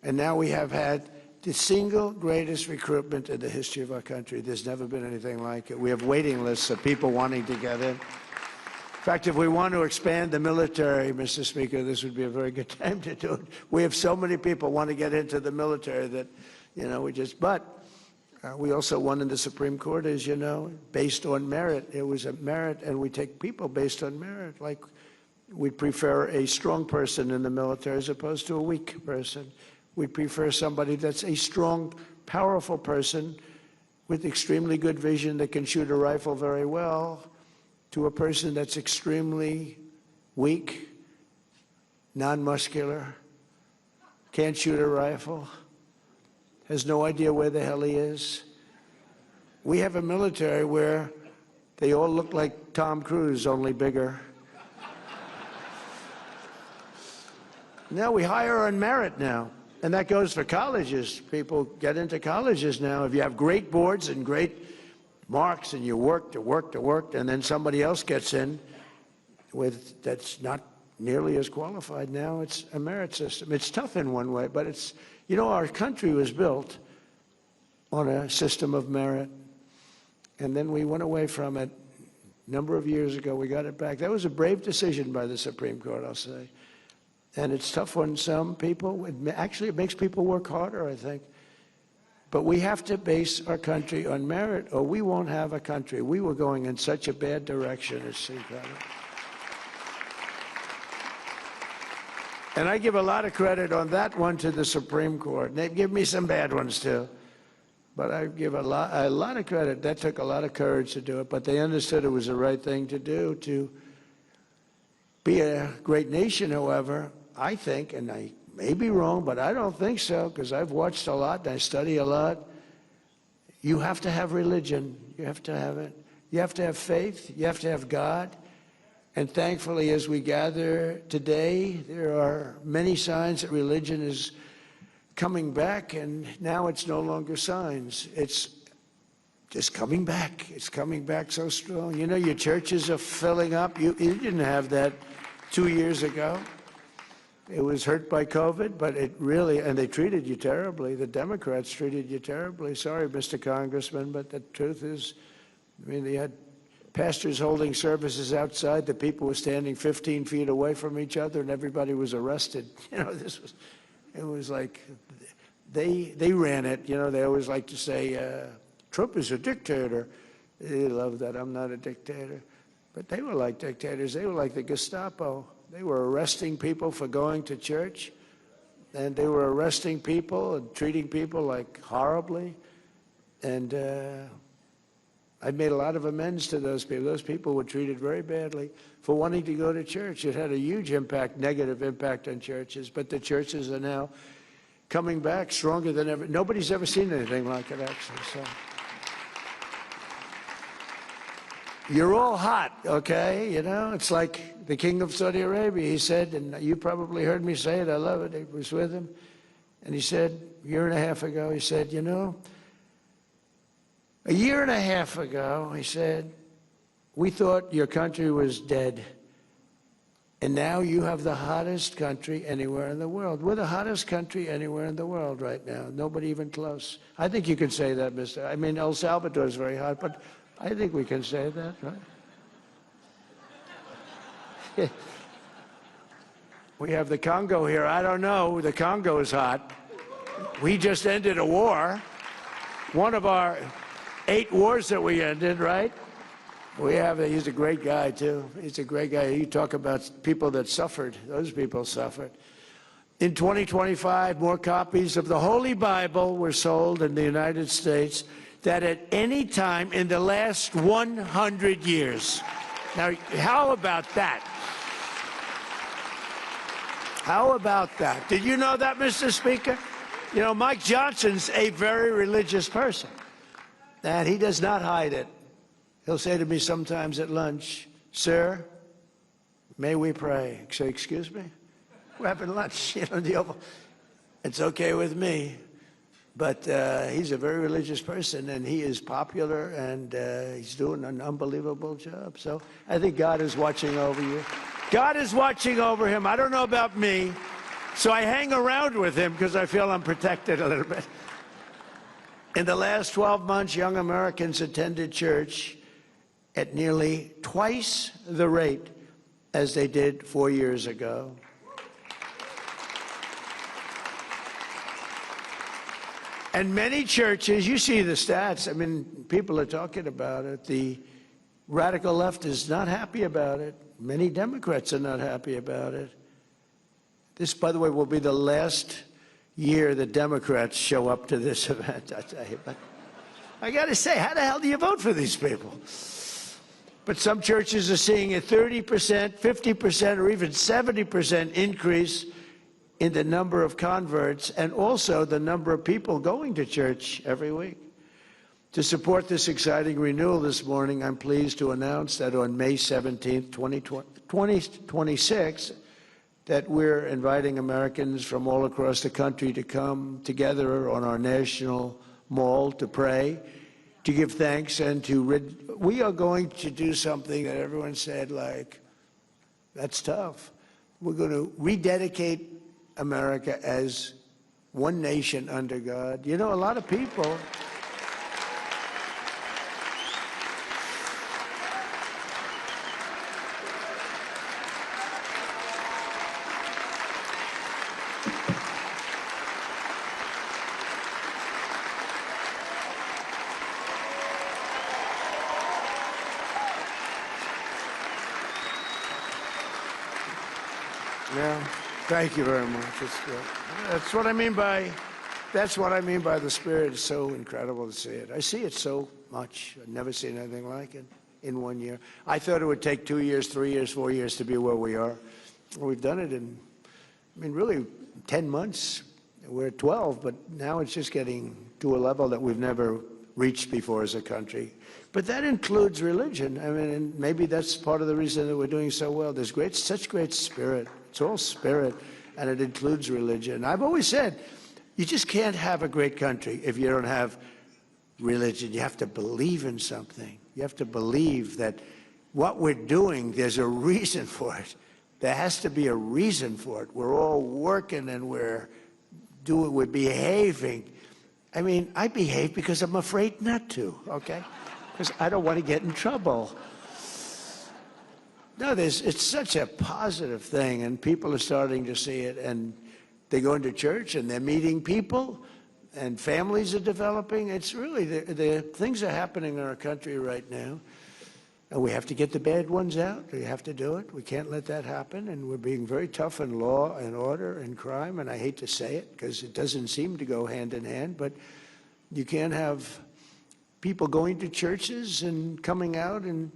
And now we have had the single greatest recruitment in the history of our country. There's never been anything like it. We have waiting lists of people wanting to get in. In fact, if we want to expand the military, Mr. Speaker, this would be a very good time to do it. We have so many people want to get into the military that, we also won in the Supreme Court, as you know, based on merit. It was a merit, and we take people based on merit. Like, we prefer a strong person in the military as opposed to a weak person. We prefer somebody that's a strong, powerful person with extremely good vision that can shoot a rifle very well to a person that's extremely weak, non-muscular, can't shoot a rifle, has no idea where the hell he is. We have a military where they all look like Tom Cruise, only bigger. Now we hire on merit now. And that goes for colleges. People get into colleges now. If you have great boards and great marks and you work, and then somebody else gets in that's not nearly as qualified, now it's a merit system. It's tough in one way, but it's, our country was built on a system of merit. And then we went away from it a number of years ago. We got it back. That was a brave decision by the Supreme Court, I'll say. And it's tough on some people. It makes people work harder, I think. But we have to base our country on merit, or we won't have a country. We were going in such a bad direction, it's incredible. And I give a lot of credit on that one to the Supreme Court. They give me some bad ones, too. But I give a lot of credit. That took a lot of courage to do it. But they understood it was the right thing to do. To be a great nation, however, I think, and I may be wrong, but I don't think so, because I've watched a lot and I study a lot. You have to have religion. You have to have it. You have to have faith. You have to have God. And thankfully, as we gather today, there are many signs that religion is coming back, and now it's no longer signs. It's just coming back. It's coming back so strong. Your churches are filling up. You didn't have that 2 years ago. It was hurt by COVID, but it really, and they treated you terribly. The Democrats treated you terribly. Sorry, Mr. Congressman, but the truth is, they had pastors holding services outside. The people were standing 15 feet away from each other, and everybody was arrested. It was like they ran it. They always like to say, Trump is a dictator. They love that. I'm not a dictator. But they were like dictators. They were like the Gestapo. They were arresting people for going to church, and they were arresting people and treating people like horribly. And I made a lot of amends to those people. Those people were treated very badly for wanting to go to church. It had a huge impact, negative impact on churches, but the churches are now coming back stronger than ever. Nobody's ever seen anything like it, actually. So. You're all hot, okay? It's like the king of Saudi Arabia. He said, and you probably heard me say it, I love it, it was with him. And he said, a year and a half ago, he said, a year and a half ago, he said, we thought your country was dead. And now you have the hottest country anywhere in the world. We're the hottest country anywhere in the world right now. Nobody even close. I think you can say that, El Salvador is very hot, but I think we can say that, right? We have the Congo here. I don't know. The Congo is hot. We just ended a war. One of our 8 wars that we ended, right? He's a great guy, too. He's a great guy. You talk about people that suffered. Those people suffered. In 2025, more copies of the Holy Bible were sold in the United States than at any time in the last 100 years. Now, how about that? How about that? Did you know that, Mr. Speaker? Mike Johnson's a very religious person, and he does not hide it. He'll say to me sometimes at lunch, "Sir, may we pray?" I say, "Excuse me? We're having lunch." You know, the Oval. It's okay with me. But he's a very religious person, and he is popular, and he's doing an unbelievable job. So I think God is watching over you. God is watching over him. I don't know about me, so I hang around with him because I feel I'm protected a little bit. In the last 12 months, young Americans attended church at nearly twice the rate as they did 4 years ago. And many churches, you see the stats, I mean, people are talking about it. The radical left is not happy about it. Many Democrats are not happy about it. This, by the way, will be the last year the Democrats show up to this event, I tell you. But I got to say, how the hell do you vote for these people? But some churches are seeing a 30%, 50%, or even 70% increase in the number of converts and also the number of people going to church every week. To support this exciting renewal this morning, I'm pleased to announce that on May 17th, 2026, that we're inviting Americans from all across the country to come together on our national mall to pray, to give thanks, and we are going to do something that everyone said, like, that's tough. We're going to rededicate America as one nation under God. You know, a lot of people... Yeah, thank you very much. It's good. That's what I mean by the Spirit. It's so incredible to see it. I see it so much. I've never seen anything like it in 1 year. I thought it would take 2 years, 3 years, 4 years to be where we are. We've done it in, I mean, really 10 months. We're at 12, but now it's just getting to a level that we've never reached before as a country. But that includes religion. I mean, and maybe that's part of the reason that we're doing so well. There's such great spirit. It's all spirit, and it includes religion. I've always said, you just can't have a great country if you don't have religion. You have to believe in something. You have to believe that what we're doing, there's a reason for it. There has to be a reason for it. We're all working and we're behaving. I mean, I behave because I'm afraid not to, okay? Because I don't want to get in trouble. No, it's such a positive thing, and people are starting to see it, and they go into church, and they're meeting people, and families are developing. It's really, the things are happening in our country right now, and we have to get the bad ones out. We have to do it. We can't let that happen, and we're being very tough in law and order and crime, and I hate to say it, because it doesn't seem to go hand in hand, but you can't have people going to churches and coming out and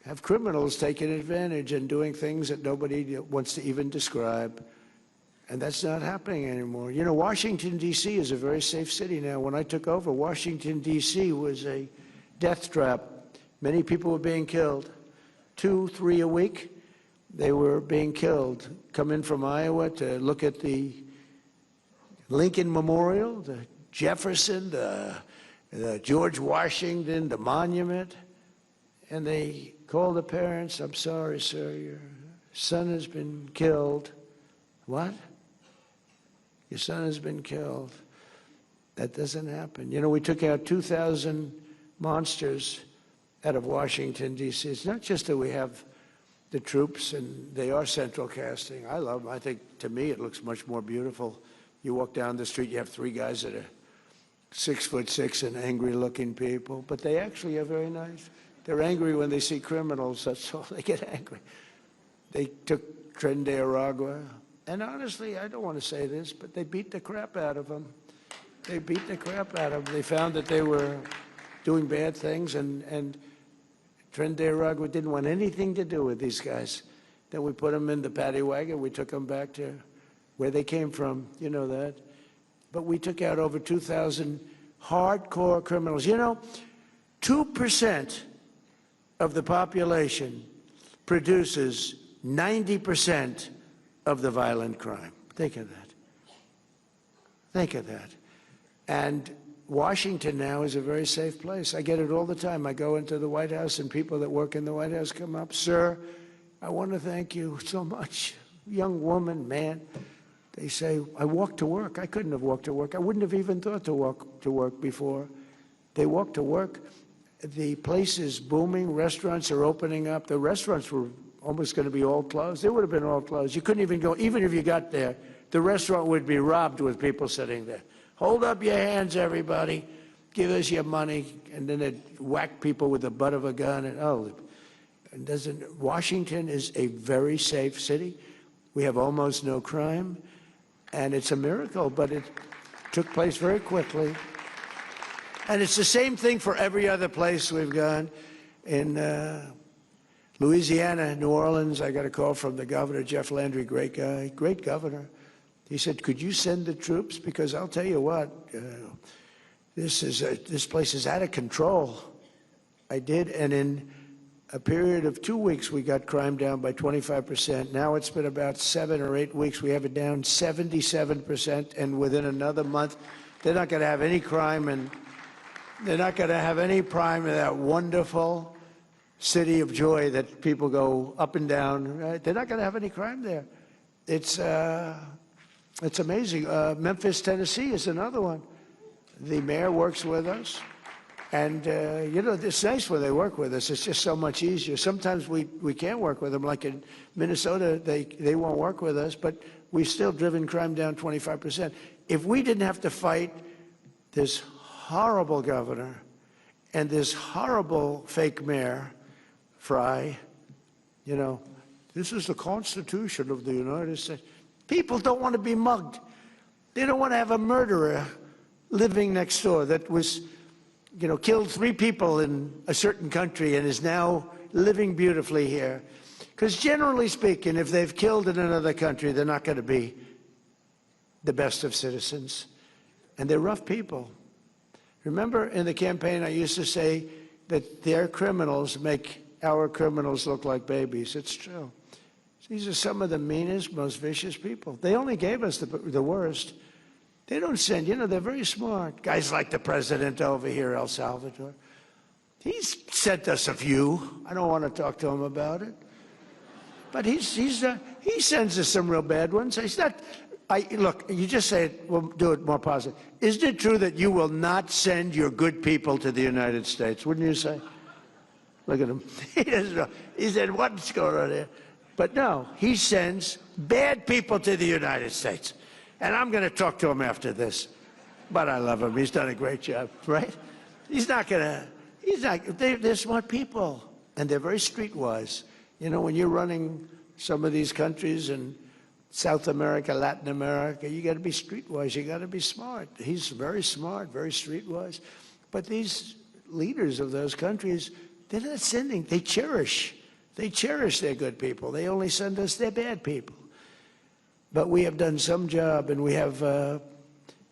have criminals taking advantage and doing things that nobody wants to even describe. And that's not happening anymore. You know, Washington, D.C. is a very safe city now. When I took over, Washington, D.C. was a death trap. Many people were being killed. 2, 3 a week, they were being killed. Come in from Iowa to look at the Lincoln Memorial, the Jefferson, the George Washington, the monument, and they called the parents, "I'm sorry, sir, your son has been killed." What? Your son has been killed. That doesn't happen. You know, we took out 2,000 monsters out of Washington, D.C. It's not just that we have the troops, and they are central casting. I love them. I think, to me, it looks much more beautiful. You walk down the street, you have 3 guys that are 6'6" and angry-looking people, but they actually are very nice. They're angry when they see criminals, that's all. They get angry. They took Tren de Aragua, and honestly, I don't want to say this, but they beat the crap out of them. They beat the crap out of them. They found that they were doing bad things, and Tren de Aragua didn't want anything to do with these guys. Then we put them in the paddy wagon. We took them back to where they came from. You know that. But we took out over 2,000 hardcore criminals. You know, 2% of the population produces 90% of the violent crime. Think of that. Think of that. And Washington now is a very safe place. I get it all the time. I go into the White House and people that work in the White House come up, "Sir, I want to thank you so much." Young woman, man. They say, "I walk to work." I couldn't have walked to work. I wouldn't have even thought to walk to work before. They walk to work. The place is booming. Restaurants are opening up. The restaurants were almost going to be all closed. They would have been all closed. You couldn't even go. Even if you got there, the restaurant would be robbed with people sitting there. "Hold up your hands, everybody. Give us your money." And then they'd whack people with the butt of a gun. And Washington is a very safe city. We have almost no crime. And it's a miracle, but it took place very quickly. And it's the same thing for every other place we've gone. In Louisiana, New Orleans, I got a call from the governor, Jeff Landry, great guy, great governor. He said, "Could you send the troops? Because I'll tell you what, this place is out of control." I did, and in a period of 2 weeks, we got crime down by 25%. Now it's been about 7 or 8 weeks. We have it down 77%, and within another month, they're not going to have any crime, and they're not going to have any crime in that wonderful city of joy that people go up and down. Right? They're not going to have any crime there. It's amazing. Memphis, Tennessee is another one. The mayor works with us. And, it's nice when they work with us. It's just so much easier. Sometimes we can't work with them. Like in Minnesota, they won't work with us, but we've still driven crime down 25%. If we didn't have to fight this horrible governor and this horrible fake mayor, Fry, this is the Constitution of the United States. People don't want to be mugged. They don't want to have a murderer living next door that was, killed 3 people in a certain country and is now living beautifully here. Because generally speaking, if they've killed in another country, they're not going to be the best of citizens. And they're rough people. Remember in the campaign, I used to say that their criminals make our criminals look like babies. It's true. These are some of the meanest, most vicious people. They only gave us the worst. They don't send, they're very smart. Guys like the president over here, El Salvador. He's sent us a few. I don't want to talk to him about it. But he sends us some real bad ones. He's not, look, you just say it, we'll do it more positive. Isn't it true that you will not send your good people to the United States? Wouldn't you say? Look at him. He doesn't know. He said, "What's going on here?" But no, he sends bad people to the United States. And I'm going to talk to him after this. But I love him. He's done a great job, right? They're smart people. And they're very streetwise. When you're running some of these countries in South America, Latin America, you got to be streetwise. You got to be smart. He's very smart, very streetwise. But these leaders of those countries, they're not sending. They cherish their good people. They only send us their bad people. But we have done some job, and we have,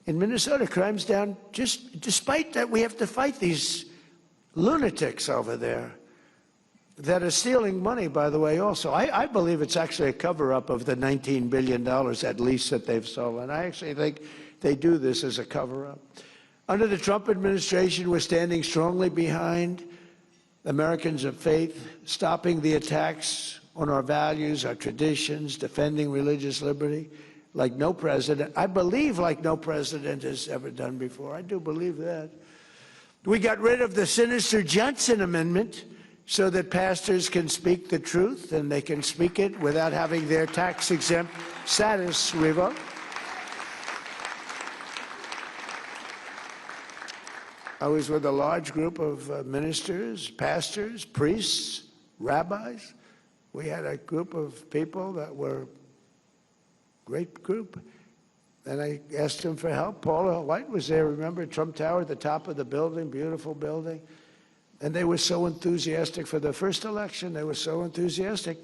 in Minnesota, crime's down, just despite that we have to fight these lunatics over there that are stealing money, by the way, also. I believe it's actually a cover-up of the $19 billion, at least, that they've stolen. I actually think they do this as a cover-up. Under the Trump administration, we're standing strongly behind Americans of faith, stopping the attacks on our values, our traditions, defending religious liberty, like no president. I believe like no president has ever done before. I do believe that. We got rid of the sinister Johnson Amendment so that pastors can speak the truth and they can speak it without having their tax-exempt status revoked. I was with a large group of ministers, pastors, priests, rabbis. We had a group of people that were a great group. And I asked them for help. Paula White was there, remember, Trump Tower at the top of the building, beautiful building. And they were so enthusiastic for the first election. They were so enthusiastic.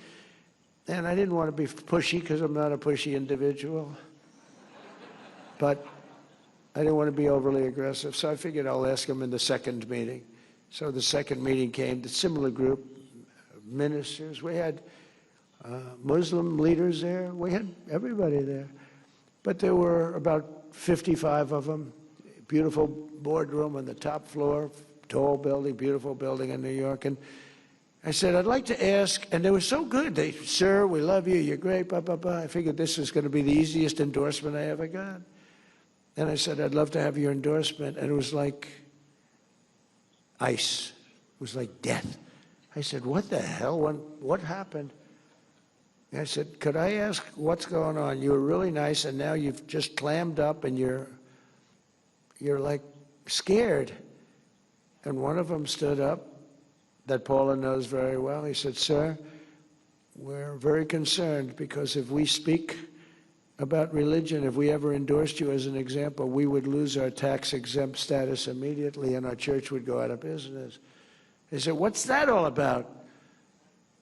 And I didn't want to be pushy because I'm not a pushy individual. But I didn't want to be overly aggressive. So I figured I'll ask them in the second meeting. So the second meeting came, the similar group. ministers. We had Muslim leaders there. We had everybody there. But there were about 55 of them. Beautiful boardroom on the top floor, tall building, beautiful building in New York. And I said, I'd like to ask, and they were so good. They, sir, we love you, you're great, blah, blah, blah. I figured this was going to be the easiest endorsement I ever got. And I said, I'd love to have your endorsement. And it was like ice. It was like death. I said, what the hell? What happened? And I said, could I ask what's going on? You were really nice, and now you've just clammed up, and you're like scared. And one of them stood up, that Paula knows very well. He said, sir, we're very concerned because if we speak about religion, if we ever endorsed you as an example, we would lose our tax-exempt status immediately and our church would go out of business. He said, what's that all about?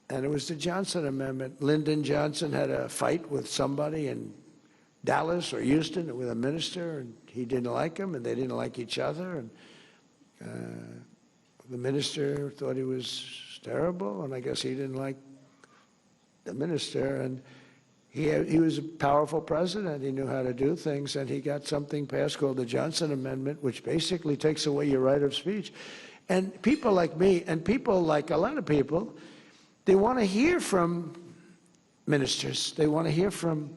And it was the Johnson Amendment. Lyndon Johnson had a fight with somebody in Dallas or Houston with a minister, and he didn't like him, and they didn't like each other. And the minister thought he was terrible, and I guess he didn't like the minister. And he was a powerful president. He knew how to do things, and he got something passed called the Johnson Amendment, which basically takes away your right of speech. And people like me, and people like a lot of people, they want to hear from ministers. They want to hear from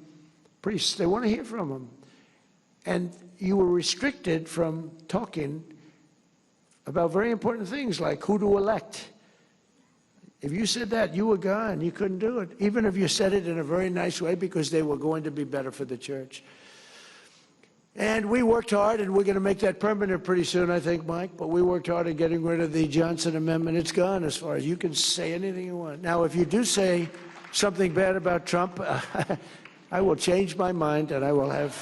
priests. They want to hear from them. And you were restricted from talking about very important things like who to elect. If you said that, you were gone. You couldn't do it, even if you said it in a very nice way because they were going to be better for the church. And we worked hard, and we're going to make that permanent pretty soon, I think, Mike. But we worked hard at getting rid of the Johnson Amendment. It's gone as far as you can say anything you want. Now, if you do say something bad about Trump, I will change my mind, and I will have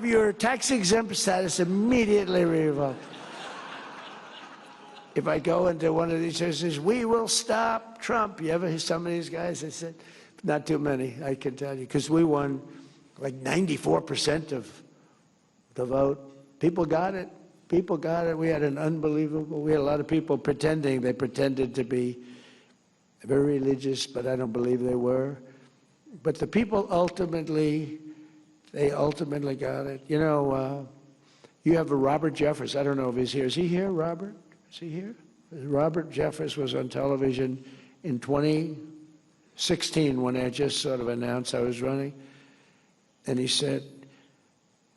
your tax-exempt status immediately revoked. If I go into one of these churches, we will stop Trump. You ever hear some of these guys? I said, not too many, I can tell you, because we won like 94% of the vote. People got it. People got it. We had a lot of people pretending. They pretended to be very religious, but I don't believe they were. But the people ultimately got it. You know, you have a Robert Jeffress. I don't know if he's here. Is he here, Robert? Is he here? Robert Jeffress was on television in 2016 when I just sort of announced I was running. And he said,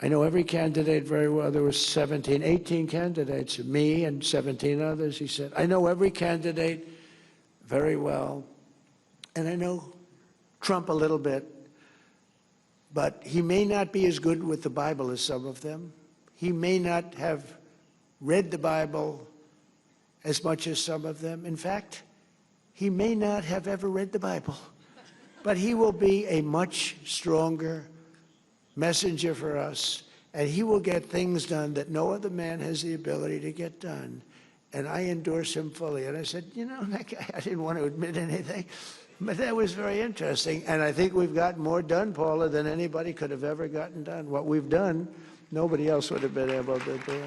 I know every candidate very well. There were 18 candidates, me and 17 others. He said, I know every candidate very well. And I know Trump a little bit. But he may not be as good with the Bible as some of them. He may not have read the Bible as much as some of them. In fact, he may not have ever read the Bible. But he will be a much stronger messenger for us, and he will get things done that no other man has the ability to get done. And I endorse him fully. And I said, you know, that guy, I didn't want to admit anything, but that was very interesting. And I think we've gotten more done, Paula, than anybody could have ever gotten done. What we've done, nobody else would have been able to do.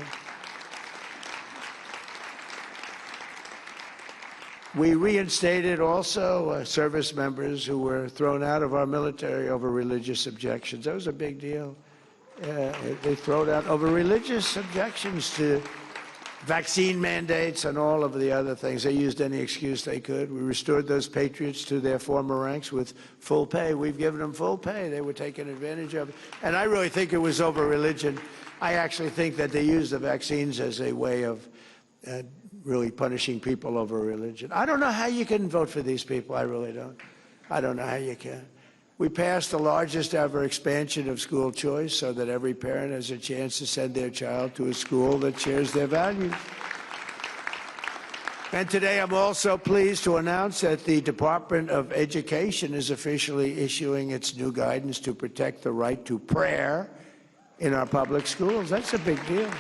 We reinstated also service members who were thrown out of our military over religious objections. That was a big deal. They thrown out over religious objections to vaccine mandates and all of the other things. They used any excuse they could. We restored those patriots to their former ranks with full pay. We've given them full pay. They were taken advantage of. And I really think it was over religion. I actually think that they used the vaccines as a way of really punishing people over religion. I don't know how you can vote for these people. I really don't. I don't know how you can. We passed the largest ever expansion of school choice so that every parent has a chance to send their child to a school that shares their values. And today I'm also pleased to announce that the Department of Education is officially issuing its new guidance to protect the right to prayer in our public schools. That's a big deal.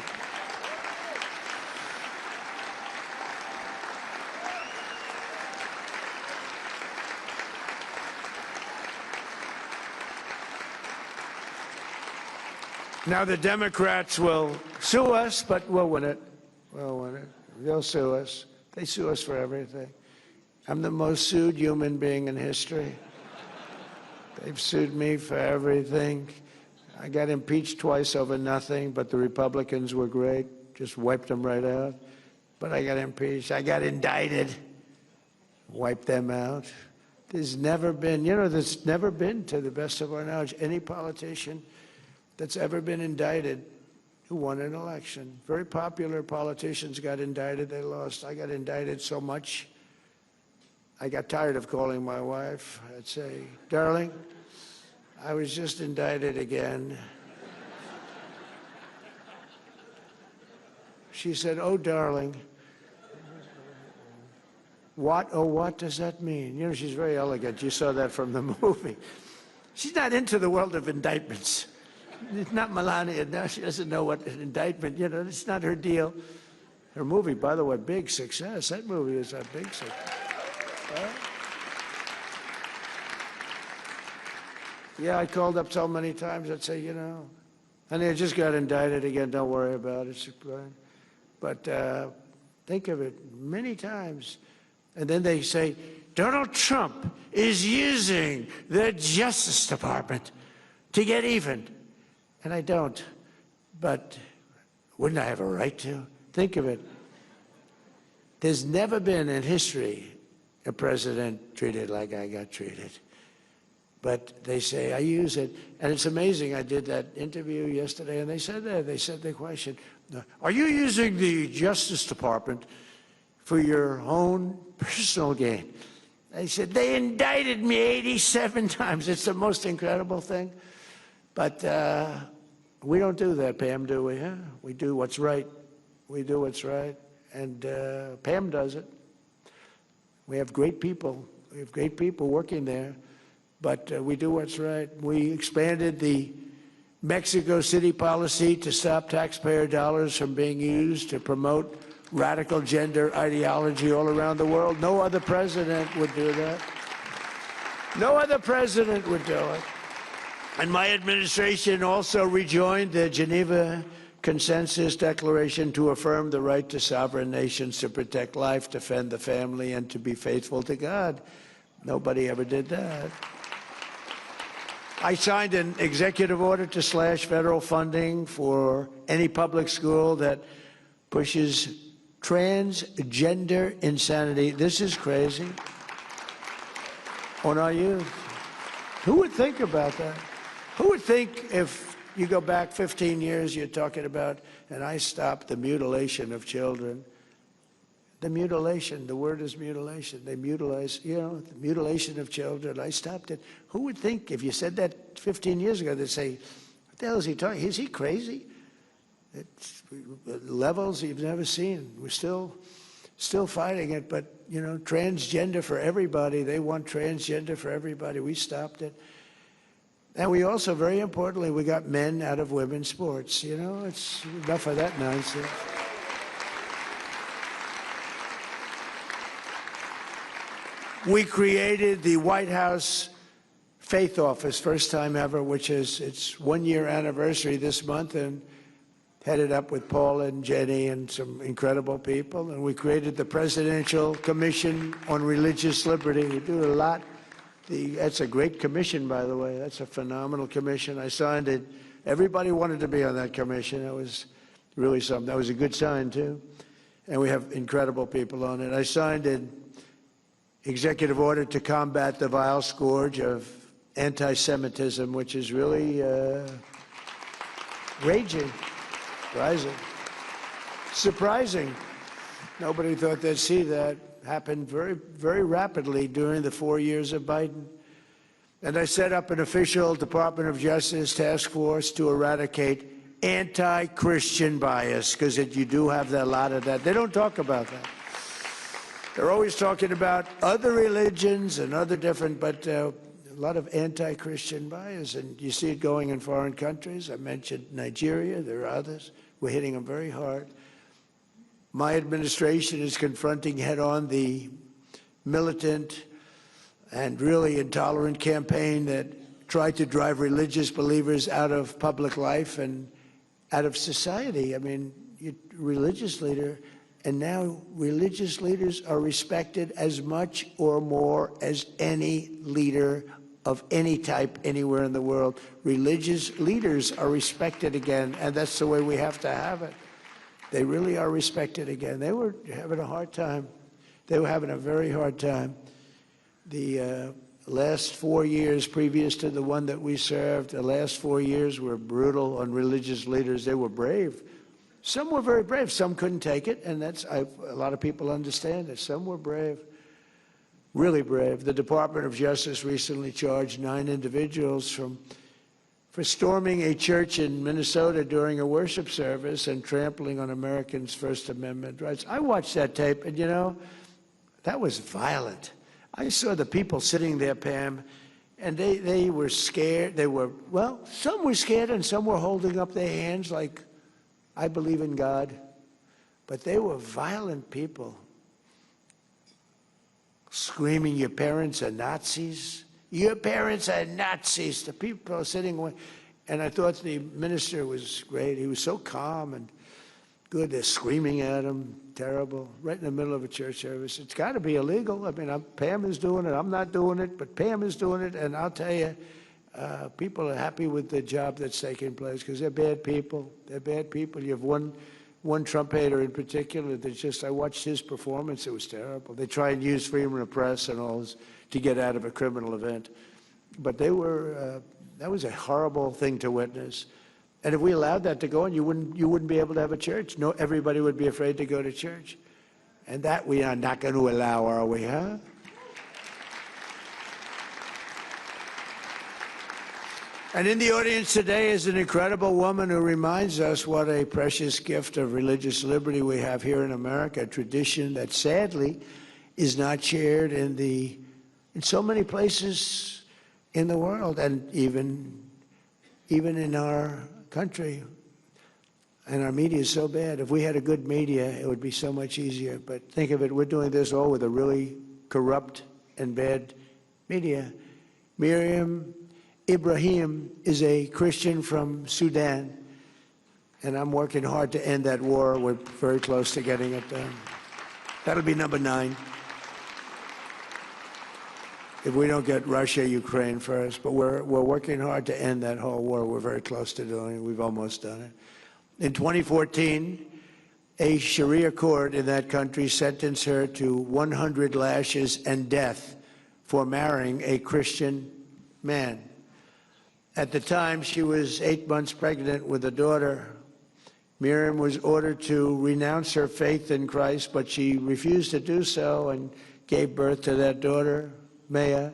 Now the Democrats will sue us, but we'll win it. We'll win it. They'll sue us. They sue us for everything. I'm the most sued human being in history. They've sued me for everything. I got impeached twice over nothing, but the Republicans were great, just wiped them right out. But I got impeached. I got indicted, wiped them out. There's never been, there's never been, to the best of our knowledge, any politician that's ever been indicted who won an election. Very popular politicians got indicted, they lost. I got indicted so much, I got tired of calling my wife. I'd say, darling, I was just indicted again. She said, oh, darling. What? Oh, what does that mean? She's very elegant. You saw that from the movie. She's not into the world of indictments. It's not Melania. No, she doesn't know what an indictment, it's not her deal. Her movie, by the way, big success. That movie is a big success. Yeah, I called up so many times. I'd say, honey, I just got indicted again. Don't worry about it. But think of it, many times. And then they say, Donald Trump is using the Justice Department to get even. And I don't. But wouldn't I have a right to? Think of it. There's never been in history a president treated like I got treated. But they say, I use it. And it's amazing. I did that interview yesterday, and they said that. They said the question, are you using the Justice Department for your own personal gain? They said, they indicted me 87 times. It's the most incredible thing. But we don't do that, Pam, do we? Huh? We do what's right. We do what's right. And Pam does it. We have great people. We have great people working there. But we do what's right. We expanded the Mexico City policy to stop taxpayer dollars from being used to promote radical gender ideology all around the world. No other president would do that. No other president would do it. And my administration also rejoined the Geneva Consensus Declaration to affirm the right to sovereign nations to protect life, defend the family, and to be faithful to God. Nobody ever did that. I signed an executive order to slash federal funding for any public school that pushes transgender insanity. This is crazy. On our youth. Who would think about that? Who would think if you go back 15 years, you're talking about, and I stopped the mutilation of children. The mutilation, the word is mutilation. They mutilize, the mutilation of children. I stopped it. Who would think if you said that 15 years ago, they'd say, what the hell is he talking? Is he crazy? It's levels you've never seen. We're still fighting it, but, transgender for everybody. They want transgender for everybody. We stopped it. And we also, very importantly, we got men out of women's sports. It's enough of that nonsense. We created the White House Faith Office, first time ever, which is its 1-year anniversary this month, and headed up with Paul and Jenny and some incredible people. And we created the Presidential Commission on Religious Liberty. We do a lot. That's a great commission, by the way. That's a phenomenal commission. I signed it. Everybody wanted to be on that commission. That was really something. That was a good sign, too. And we have incredible people on it. I signed an executive order to combat the vile scourge of anti-Semitism, which is really raging, rising. Surprising. Nobody thought they'd see that. Happened very, very rapidly during the 4 years of Biden. And I set up an official Department of Justice task force to eradicate anti-Christian bias, because you do have a lot of that. They don't talk about that. They're always talking about other religions and other different, but a lot of anti-Christian bias, and you see it going in foreign countries. I mentioned Nigeria. There are others. We're hitting them very hard. My administration is confronting head-on the militant and really intolerant campaign that tried to drive religious believers out of public life and out of society. I mean, religious leader, And now religious leaders are respected as much or more as any leader of any type anywhere in the world. Religious leaders are respected again, and that's the way we have to have it. They really are respected again. They were having a hard time. They were having a very hard time. The last 4 years previous to the one that we served, the last 4 years were brutal on religious leaders. They were brave. Some were very brave. Some couldn't take it, and a lot of people understand it. Some were brave, really brave. The Department of Justice recently charged 9 individuals for storming a church in Minnesota during a worship service and trampling on Americans' First Amendment rights. I watched that tape, and that was violent. I saw the people sitting there, Pam, and they were scared. Some were scared and some were holding up their hands like, I believe in God. But they were violent people. Screaming, your parents are Nazis. Your parents are Nazis. The people are sitting away. And I thought the minister was great. He was so calm and good. They're screaming at him. Terrible. Right in the middle of a church service. It's got to be illegal. I mean, Pam is doing it. I'm not doing it, but Pam is doing it. And I'll tell you, people are happy with the job that's taking place because they're bad people. They're bad people. You have one Trump hater in particular that I watched his performance. It was terrible. They try and use freedom of the press and all this to get out of a criminal event. But that was a horrible thing to witness. And if we allowed that to go on, you wouldn't be able to have a church. No, everybody would be afraid to go to church. And that we are not going to allow, are we, huh? And in the audience today is an incredible woman who reminds us what a precious gift of religious liberty we have here in America, a tradition that sadly is not shared in so many places in the world, and even in our country. And our media is so bad. If we had a good media, it would be so much easier. But think of it, we're doing this all with a really corrupt and bad media. Miriam Ibrahim is a Christian from Sudan, and I'm working hard to end that war. We're very close to getting it done. That'll be number 9. If we don't get Russia, Ukraine first, but we're working hard to end that whole war. We're very close to doing it. We've almost done it. In 2014, a Sharia court in that country sentenced her to 100 lashes and death for marrying a Christian man. At the time, she was 8 months pregnant with a daughter. Miriam was ordered to renounce her faith in Christ, but she refused to do so and gave birth to that daughter, Maya,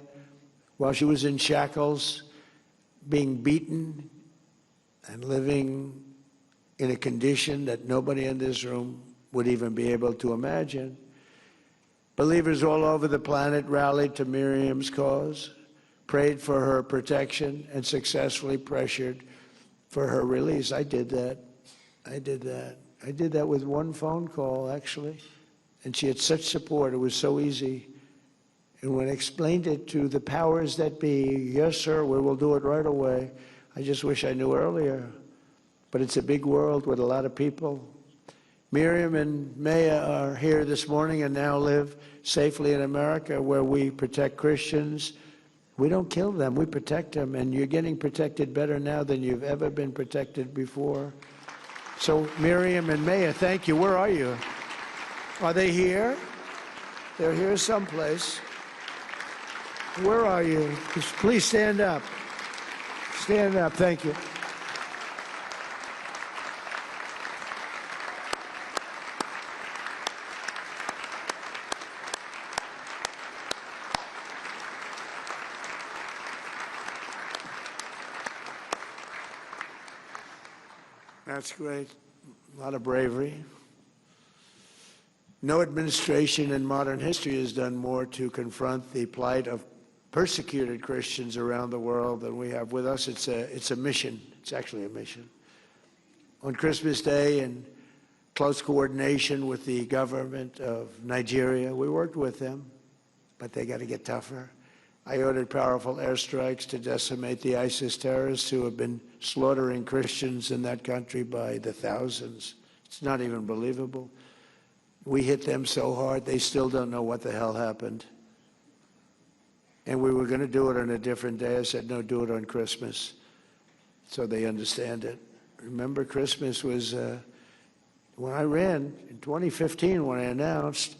while she was in shackles, being beaten and living in a condition that nobody in this room would even be able to imagine. Believers all over the planet rallied to Miriam's cause, prayed for her protection, and successfully pressured for her release. I did that. I did that with one phone call, actually. And she had such support. It was so easy. And when I explained it to the powers that be, yes, sir, we will do it right away. I just wish I knew earlier. But it's a big world with a lot of people. Miriam and Maya are here this morning and now live safely in America, where we protect Christians. We don't kill them, we protect them. And you're getting protected better now than you've ever been protected before. So Miriam and Maya, thank you. Where are you? Are they here? They're here someplace. Where are you? Please stand up. Stand up. Thank you. That's great. A lot of bravery. No administration in modern history has done more to confront the plight of persecuted Christians around the world than we have. With us, it's a mission. It's actually a mission. On Christmas Day, in close coordination with the government of Nigeria, we worked with them, but they got to get tougher. I ordered powerful airstrikes to decimate the ISIS terrorists who have been slaughtering Christians in that country by the thousands. It's not even believable. We hit them so hard, they still don't know what the hell happened. And we were going to do it on a different day. I said, no, do it on Christmas, so they understand it. Remember, Christmas was, when I ran in 2015, when I announced,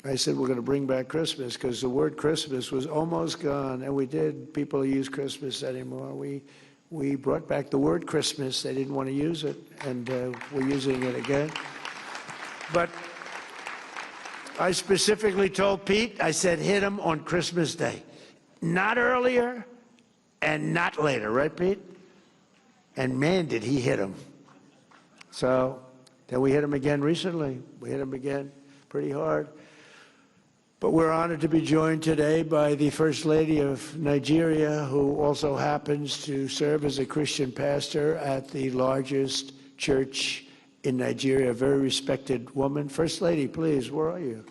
I said, we're going to bring back Christmas, because the word Christmas was almost gone, and we did. People use Christmas anymore. We brought back the word Christmas. They didn't want to use it, and we're using it again. But I specifically told Pete, I said, hit him on Christmas Day. Not earlier and not later, right, Pete? And man, did he hit him. So then we hit him again recently. We hit him again pretty hard. But we're honored to be joined today by the First Lady of Nigeria, who also happens to serve as a Christian pastor at the largest church in Nigeria, a very respected woman. First Lady, please, where are you?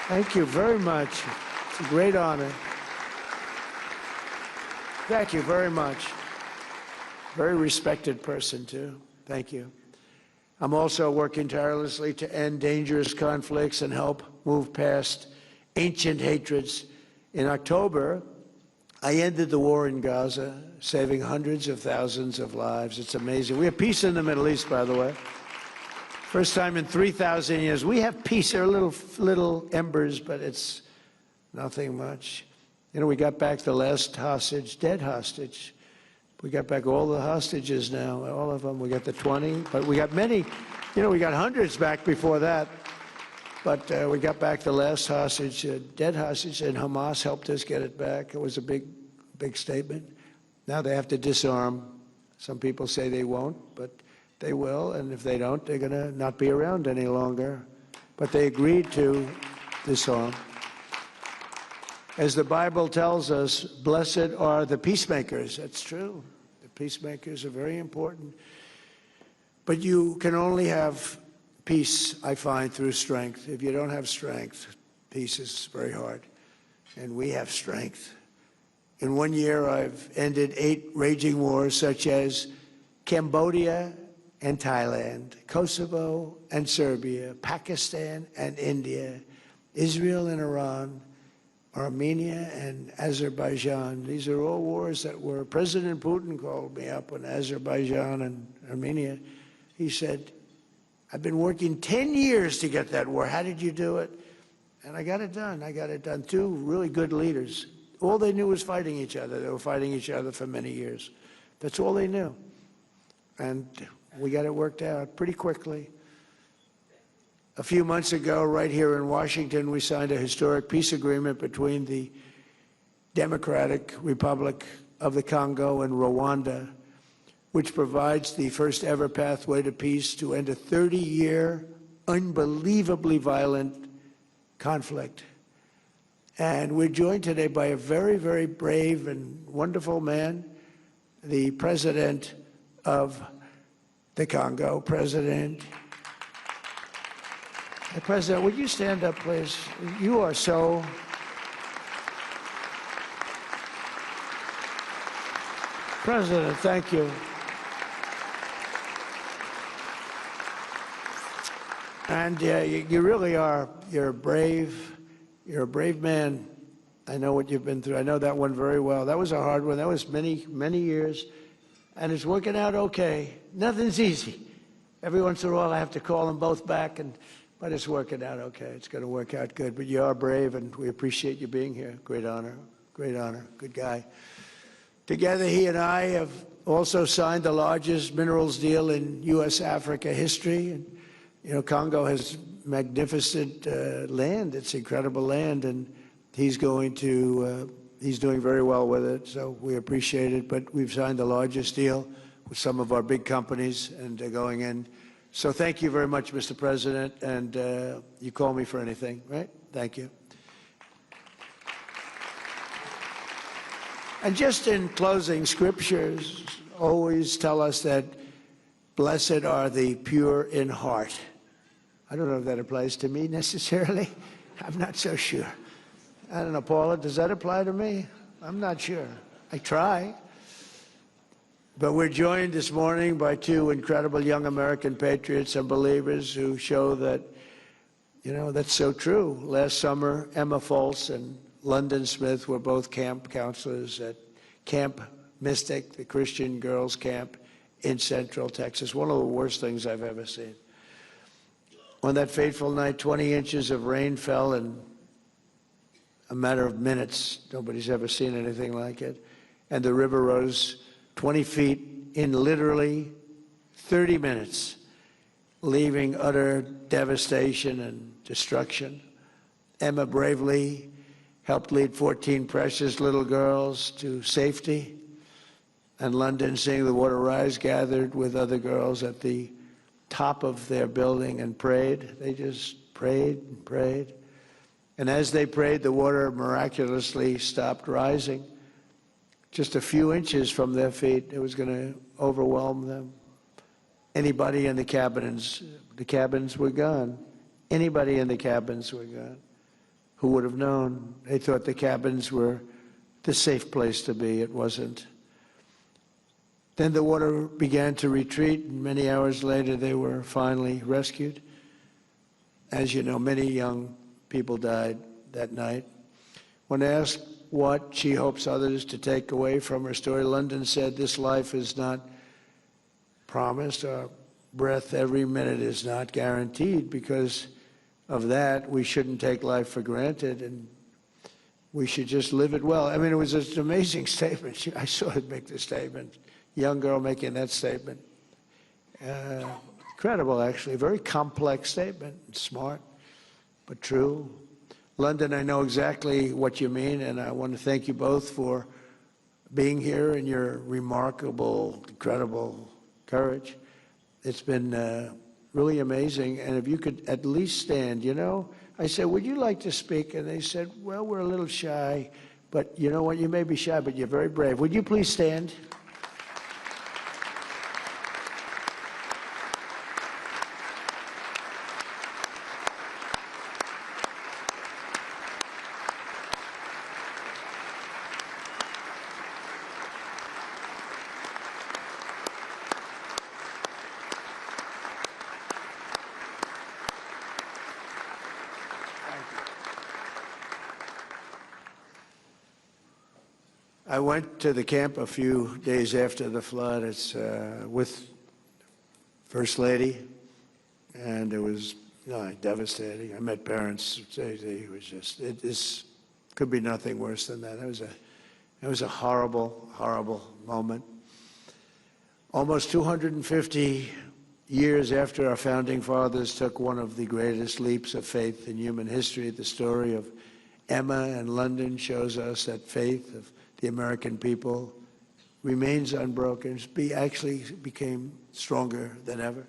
Thank you very much. It's a great honor. Thank you very much. Very respected person, too. Thank you. I'm also working tirelessly to end dangerous conflicts and help move past ancient hatreds. In October, I ended the war in Gaza, saving hundreds of thousands of lives. It's amazing. We have peace in the Middle East, by the way. First time in 3,000 years. We have peace. There are little embers, but it's nothing much. You know, we got back the last hostage, dead hostage. We got back all the hostages now, all of them. We got the 20, but we got many. You know, we got hundreds back before that. But we got back the last hostage, dead hostage, and Hamas helped us get it back. It was a big statement. Now they have to disarm. Some people say they won't, but they will, and if they don't, they're going to not be around any longer. But they agreed to disarm. As the Bible tells us, blessed are the peacemakers. That's true. The peacemakers are very important. But you can only have peace, I find, through strength. If you don't have strength, peace is very hard. And we have strength. In 1 year, I've ended 8 raging wars, such as Cambodia and Thailand, Kosovo and Serbia, Pakistan and India, Israel and Iran, Armenia and Azerbaijan. These are all wars that were, President Putin called me up on Azerbaijan and Armenia. He said, I've been working 10 years to get that war. How did you do it? And I got it done. I got it done. 2 really good leaders. All they knew was fighting each other. They were fighting each other for many years. That's all they knew. And we got it worked out pretty quickly. A few months ago, right here in Washington, we signed a historic peace agreement between the Democratic Republic of the Congo and Rwanda, which provides the first ever pathway to peace to end a 30-year, unbelievably violent conflict. And we're joined today by a very, very brave and wonderful man, the president of the Congo, President. Hey, President, would you stand up, please? You are so... President, thank you. And you really are. You're a brave man. I know what you've been through. I know that one very well. That was a hard one. That was many, many years. And it's working out okay. Nothing's easy. Every once in a while I have to call them both back, but it's working out okay. It's going to work out good. But you are brave, and we appreciate you being here. Great honor. Great honor. Good guy. Together, he and I have also signed the largest minerals deal in U.S.-Africa history. And, you know, Congo has magnificent land. It's incredible land, and he's doing very well with it, so we appreciate it. But we've signed the largest deal with some of our big companies, and they're going in. So thank you very much, Mr. President, and you call me for anything, right? Thank you. And just in closing, scriptures always tell us that blessed are the pure in heart. I don't know if that applies to me necessarily. I'm not so sure. I don't know, Paula, does that apply to me? I'm not sure. I try. But we're joined this morning by two incredible young American patriots and believers who show that, you know, that's so true. Last summer, Emma Foltz and London Smith were both camp counselors at Camp Mystic, the Christian girls' camp in Central Texas. One of the worst things I've ever seen. On that fateful night, 20 inches of rain fell in a matter of minutes. Nobody's ever seen anything like it. And the river rose 20 feet in literally 30 minutes, leaving utter devastation and destruction. Emma bravely helped lead 14 precious little girls to safety. And London, seeing the water rise, gathered with other girls at the top of their building and prayed. They just prayed and prayed. And as they prayed, the water miraculously stopped rising. Just a few inches from their feet, it was going to overwhelm them. Anybody in the cabins were gone. Anybody in the cabins were gone. Who would have known? They thought the cabins were the safe place to be. It wasn't. Then the water began to retreat, and many hours later they were finally rescued. As you know, many young people died that night. When asked what she hopes others to take away from her story, London said, "This life is not promised. Our breath every minute is not guaranteed. Because of that, we shouldn't take life for granted, and we should just live it well." I mean, it was an amazing statement. I saw her make the statement. Young girl making that statement. Incredible, actually. Very complex statement. Smart, but true. London, I know exactly what you mean, and I want to thank you both for being here and your remarkable, incredible courage. It's been really amazing. And if you could at least stand, you know, I said, "Would you like to speak?" And they said, "Well, we're a little shy." But you know what? You may be shy, but you're very brave. Would you please stand? I went to the camp a few days after the flood. It's with First Lady, and it was devastating. I met parents. It was just, this could be nothing worse than that. It was a horrible, horrible moment. Almost 250 years after our founding fathers took one of the greatest leaps of faith in human history, the story of Emma and London shows us that faith of the American people remains unbroken. Actually became stronger than ever.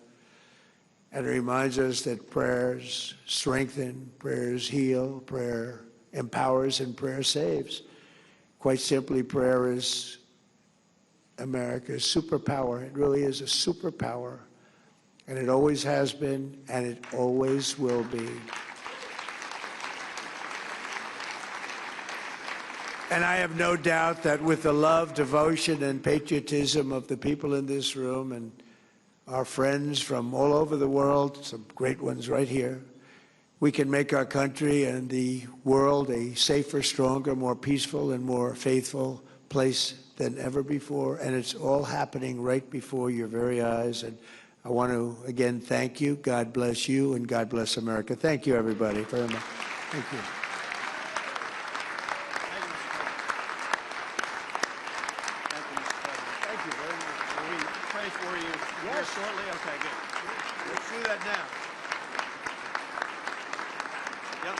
And it reminds us that prayers strengthen, prayers heal, prayer empowers, and prayer saves. Quite simply, prayer is America's superpower. It really is a superpower. And it always has been, and it always will be. And I have no doubt that with the love, devotion, and patriotism of the people in this room and our friends from all over the world, some great ones right here, we can make our country and the world a safer, stronger, more peaceful, and more faithful place than ever before. And it's all happening right before your very eyes. And I want to, again, thank you. God bless you, and God bless America. Thank you, everybody, very much. Thank you. For you here shortly. Okay, good. Let's do that now. Yep.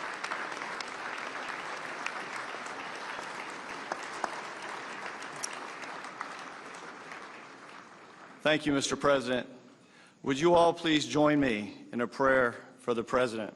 Thank you, Mr. President. Would you all please join me in a prayer for the President?